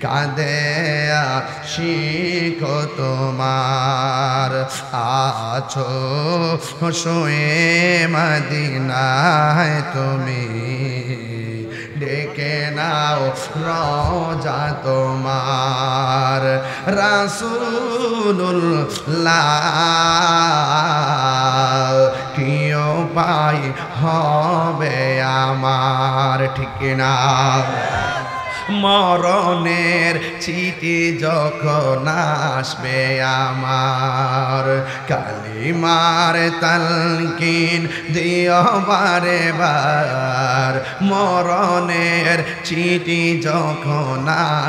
A: কাঁদে আশিক তোমার আছো শুয়ে মদিনায় তুমি ডেকে নাও রোজা তোমার রাসূলুল্লাহ কি উপায় হবে আমার ঠিক না মরণের চিঠি যখন আসবে আমার কালিমার তালকিন দিও বারে বার মরণের চিঠি যখন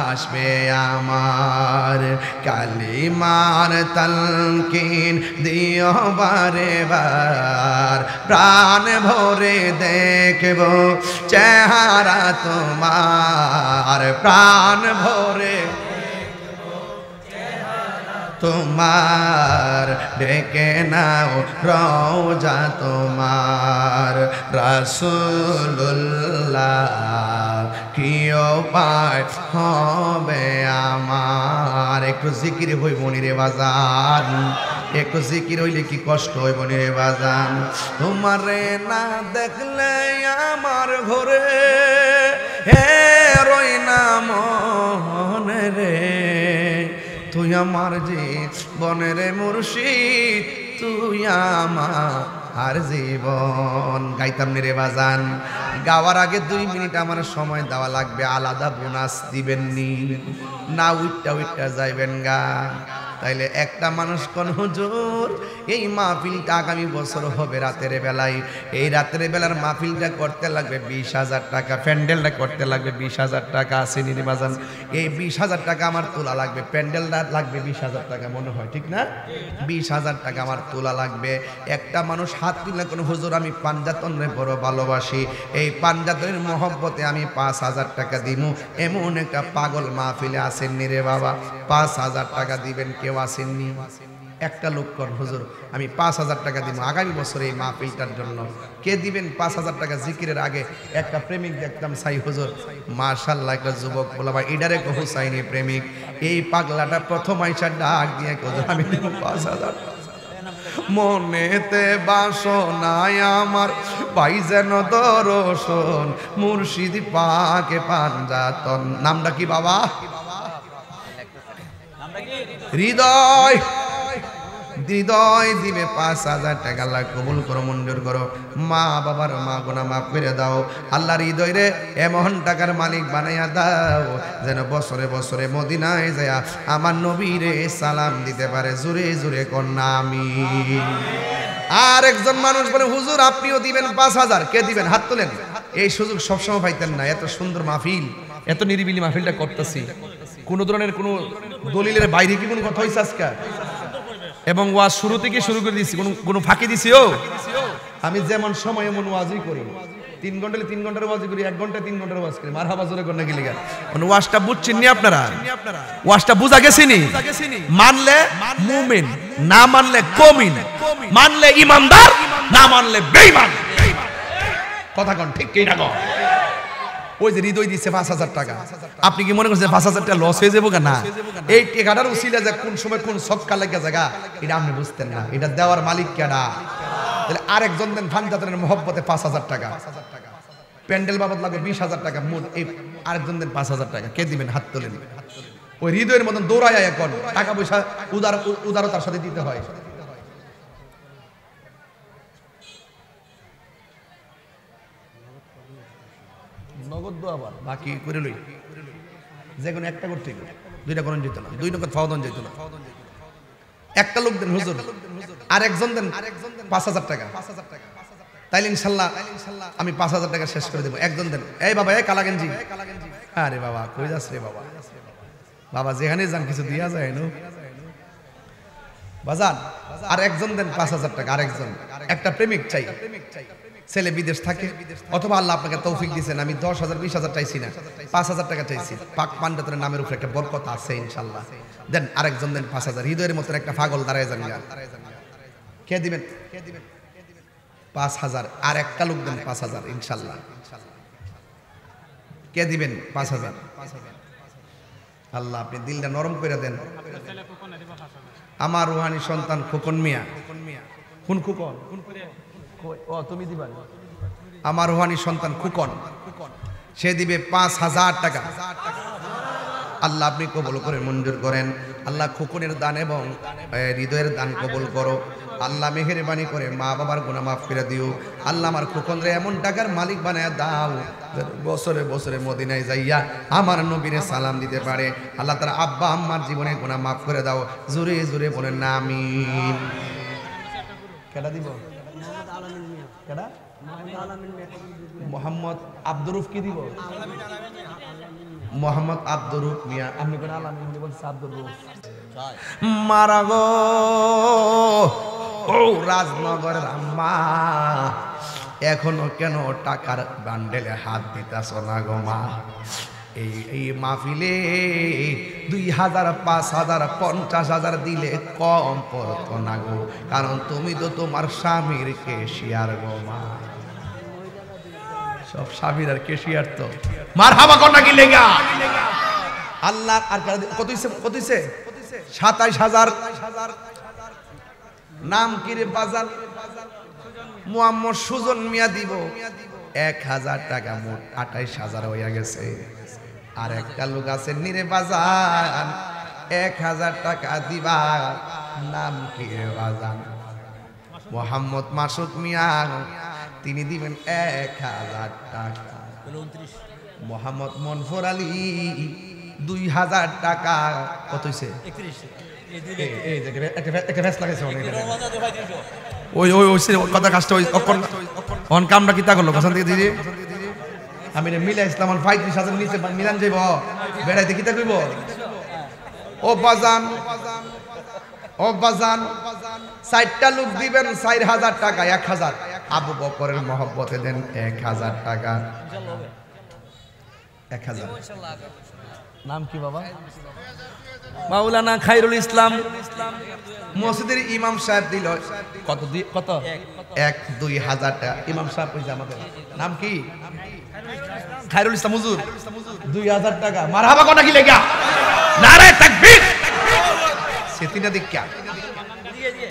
A: আসবে আমার কালিমার তালকিন দিও বারে বার প্রাণ ভরে দেখব চেহারা তোমার আর প্রাণ ভরে তোমার ডেকে নাও রওজা তোমার রাসূলুল্লাহ কি উপায় হবে আমার একটু জিকির হইব নি রে বাজান একটু জিকির হইলে কি কষ্ট হইব নি রে বাজান তোমারে না দেখলে আমার ঘরে হে রই না মনে রে তুই আমার জীবনের মুর্শিদ তুই আমার জীবন গাইতাম রে বাজান গাওয়ার আগে 2 মিনিট আমার সময় দেওয়া লাগবে আলাদা বোনাস দিবেননি না উইটটা যাইবেন গা তাইলে একটা মানুষ কোন হুজুর এই মাহফিলটা আগামী বছর হবে রাতের বেলায় এই রাতের বেলার মাহফিলটা করতে লাগবে 20,000 টাকা প্যান্ডেলটা করতে লাগবে 20,000 টাকা আসেনি রে বাজান এই 20,000 টাকা আমার তোলা লাগবে প্যান্ডেলটা লাগবে 20,000 টাকা মনে হয় ঠিক না 20,000 টাকা আমার তোলা লাগবে একটা মানুষ হাত তুলে কোন হুজুর আমি পাঞ্জাতনরে বড় ভালোবাসি এই পাঞ্জাতনের মহব্বতে আমি 5,000 টাকা দিমু এমন একটা পাগল মাহফিলে আসেননি রে বাবা 5,000 টাকা দিবেন কেউ আসেননি একটা লোক কোন হুজুর আমি 5,000 টাকা দিব আগামী বছর এই মাহফিলটার জন্য কে দিবেন 5,000 টাকা জিকিরের আগে একটা প্রেমিক দেখতাম সাই হুজুর মাশাআল্লাহ একটা যুবক বলা ভাই এডারে কো হুসাইনি প্রেমিক এই পাগলাটা প্রথম আইসা ডাক দিয়ে হুজুর আমি দিব 5,000 মনেতে বাসনায় আমার পাই যেন দর্শন মুর্শিদ পাকে পাঞ্জাতন নামটা কি বাবা হৃদয় হৃদয় দিবে 5,000 টাকা আল্লাহ কবুল করো মঞ্জুর করো মা বাবার মা গুনাহ মাফ করে দাও আল্লাহর হৃদয় রে এমন টাকার মালিক বানাইয়া দাও যেন বছরে বছরে মদিনায় যায় আমার নবীরে সালাম দিতে পারে জোরে জোরে কন্যা আমিন আর একজন মানুষ বলে হুজুর আপনিও দিবেন 5,000 কে দিবেন হাত তোলেন এই সুযোগ সবসময় পাইতেন না এত সুন্দর মাহফিল এত নিরিবিলি মাহফিলটা করতেছি কোন ধরনের কোন দলিলের বাইরে কি কোনো কথা হইছে আজকে এবং ওয়াজ শুরু থেকে শুরু করে দিয়েছি কোনো ফাঁকি দিছিও আমি যেমন সময় এমন ওয়াজই করি 3 ঘন্টা 3 ঘন্টার ওয়াজ করি 1 ঘন্টা 3 ঘন্টার ওয়াজ করি মারহাবা জোরে কোন কি লিগা কোন ওয়াজটা বুঝছেন নি আপনারা ওয়াজটা বুঝা গেছেনি মানলে মুমিন না মানলে কমিন মানলে ইমানদার না মানলে বেঈমান কথা কোন ঠিক কি না গো ওই যে হৃদয় দিচ্ছে 5,000 টাকা আপনি কি মনে করছেন 5,000 টাকা লস হয়ে যাবো না এই টাকাটার উসিলা যে কোন সময় কোন সক্কা লাগা জায়গা এটা আপনি বুঝতেন না এটা দেওয়ার মালিক কেডা তাহলে আরেকজন দেন পাঞ্জাতনের মহব্বতে 5,000 টাকা প্যান্ডেল বাবদ লাগবে 20,000 টাকা মোট এই আরেকজন দেন 5,000 টাকা কে দিবেন হাত তুলে দিবেন ওই হৃদয়ের মতন দৌড়ায় এখন টাকা পয়সা উদারতার সাথে দিতে হয় নগদ দো আবার বাকি করে লই যে কোনো একটা করতে দুইটা করণ যেত না 2 নগদ ফাওদন যেত না একটা লোক দেন হুজুর আর একজন দেন 5,000 টাকা তাইলে ইনশাআল্লাহ আমি 5,000 টাকা শেষ করে দেব একজন দেন এই বাবা এই কালাগঞ্জি আরে বাবা কই যাস রে বাবা বাবা যেখানে যান কিছু দিয়া যায় না বাজান আর একজন দেন 5,000 টাকা, আরেকজন একটা প্রেমিক চাই, ছেলে বিদেশ থাকে, অথবা আল্লাহ আপনাকে তৌফিক দিয়েছেন, আমি 10,000 20,000 চাইছি না, 5,000 টাকা চাইছি, পাক পান্ডাতের নামের উপরে একটা বরকত আছে ইনশাল্লাহ, দেন আরেকজন দেন 5,000। হৃদয়ের মতো একটা পাগল দাঁড়ায় যান, কে দিবেন? 5,000। আর একটা লোক দেন 5,000 ইনশাল্লাহ। কে দিবেন? 5,000। আল্লাহ আপনি দিলটা নরম করে দেন। আমার রুহানি সন্তান খোকন মিয়া। কোন খোকন? ও তুমি দিবা? আমার রুহানি সন্তান খোকন, সে দিবে 5,000 টাকা। আল্লাহ আপনি কবুল করে মঞ্জুর করেন। আল্লাহ খোকনের দান এবং হৃদয়ের দান কবুল করো। আল্লাহ মেহেরবানি করে মা বাবার গুনাহ মাফ করে দিও। আল্লাহ আমার খোকনরে এমন টাকার মালিক বানায় দাও, বছরে বছরে মদিনায় যাইয়া আমার নবীরে সালাম দিতে পারে। আল্লাহ তার আব্বা আম্মার জীবনে গুনাহ মাফ করে দাও। জোরে জোরে বলেন না আমিন। কেডা দিব? কেডা? মোহাম্মদ আব্দুর রউফ কি দিব? মোহাম্মদ আব্দুর রউফ মিয়া। আপনি কোন আলামিন দিবেন? আব্দুর রউফ মারা গো। ও রাজনগরের আম্মা, এখনো কেন টাকার বান্ডেলে হাত দিতাছ না গো মা? এই মাহফিলে 2,000 5,000 50,000 দিলে কম পড়তো না গো, কারণ তুমি তো তোমার স্বামীর কেশিয়ার গো মা। সব স্বামীর আর কেশিয়ার তো মারহাবা কোনা কি লেগা আল্লাহ। আর কত হইছে? কত হইছে? 27,000। নাম কি রে বাজান? মুহাম্মদ সুজন মিয়া দিব 1,000 টাকা, মোট 28,000 হইয়া গেছে। আর একটা লোক আছে নিরে বাজান, 1,000 টাকা দিবা। নাম কি রে বাজান? মোহাম্মদ মাসুদ মিয়া, তিনি দিবেন 1,000 টাকা। মোহাম্মদ মনফর আলী 2,000 টাকা। কত হইছে? 31। কথা কাজটা অন কামটা কিতা করলো কাছান থেকে দিদি আমি মিলা ইসলাম 35,000 নিচে মিলান যাইব বেড়াইতে কিতা কইব? ও বাজান, ও বাজান, 4টা লোক দিবেন 4,000 টাকা। 1,000 আবু বকরের মহব্বতে দেন 1,000 টাকা। 1,000। নাম কি বাবা? মাওলানা খায়রুল ইসলাম মসজিদের ইমাম সাহেব দিল কত? কত? 1-2,000 টাকা। ইমাম সাহেব কইছে আমাদের নাম কি? খায়রুল ইসলাম হুজুর 2,000 টাকা। মারহাবা কোনা কি লেগা? নারে তাকবীর। সেতিনা দিক্কা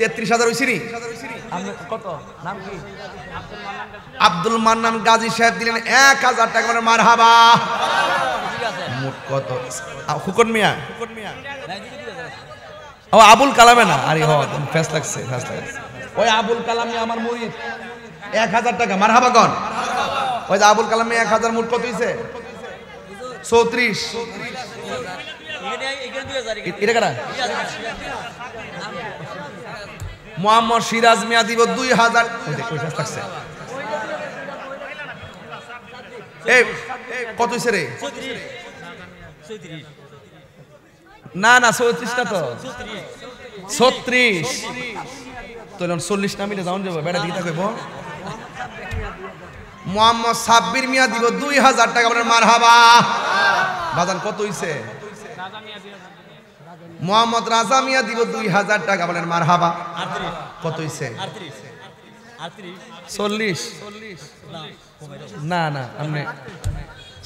A: 33,000 হইছে নি? কত? নাম কি? আব্দুল মান্নান গাজী সাহেব দিলেন 1,000 টাকা। মানে মারহাবা। মোট কত? খোকন মিয়া। ও আবুল কালামে না? আরে হ ফেস লাগছে, ফেস লাগছে। ওই আবুল কালাম মিয়া আমার মুরিদ 1,000 টাকা। মারহাবা কোন? ওই যে আবুল কালাম মিয়া 1,000। মোট কত হইছে? 34। এটা কারা? মোহাম্মদ সিরাজ মিয়া দিব 2,000। ওই দেখ ওই ফেস লাগছে। এই কত হইছে রে? না না 34 না তো 36 তো 40 না মিলে যাওন যাবো বেড়া দিকে কইব। মোহাম্মদ সাব্বির মিয়া দিব 2,000 টাকা। আপনার মারহাবা। বাজান কত হইছে? মোহাম্মদ রাজা মিয়া দিব 2,000 টাকা। আপনার মারহাবা। কত হইছে? 40। না না আপনি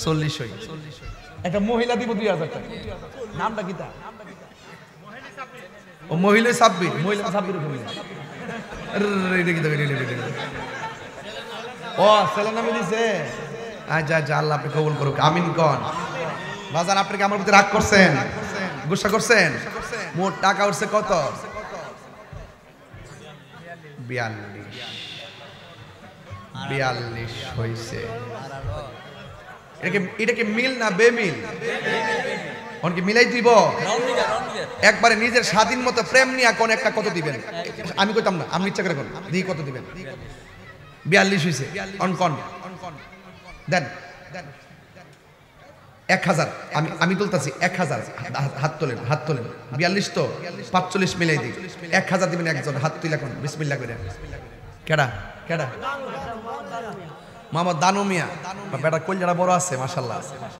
A: 40 হই। একটা মহিলা দিব 2,000 টাকা। নামটা কি তা? ও মহিলা সাব্বির। মহিলা সাব্বির ও ছেলে নামে দিছে। আচ্ছা আচ্ছা আল্লাহ আপনি কবুল করুক। আমিন কোন? বাজান আপনি কি আমার প্রতি রাগ করছেন? গুসা করছেন? মোট টাকা উঠছে কত? 42 হইছে। এটা কি মিল না বেমিল? অনকি মিলাই দিব একবারে নিজের স্বাধীন মতো প্রেম নিয়ে কোন একটা কত দিবেন? আমি কইতাম না, আমি ইচ্ছা করে কোন দিই কত দিবেন? 42 হইছে। অন কোন দেন 1000 আমি তুলতাছি 1000 হাত তোলেন 42 তো 45 মিলাই দিই 1000 দিবেন একজন হাত তুলে কোন বিসমিল্লাহ করে কেডা মোহাম্মদ দানু মিয়া বেটা কলজাটা বড় আছে মাশাআল্লাহ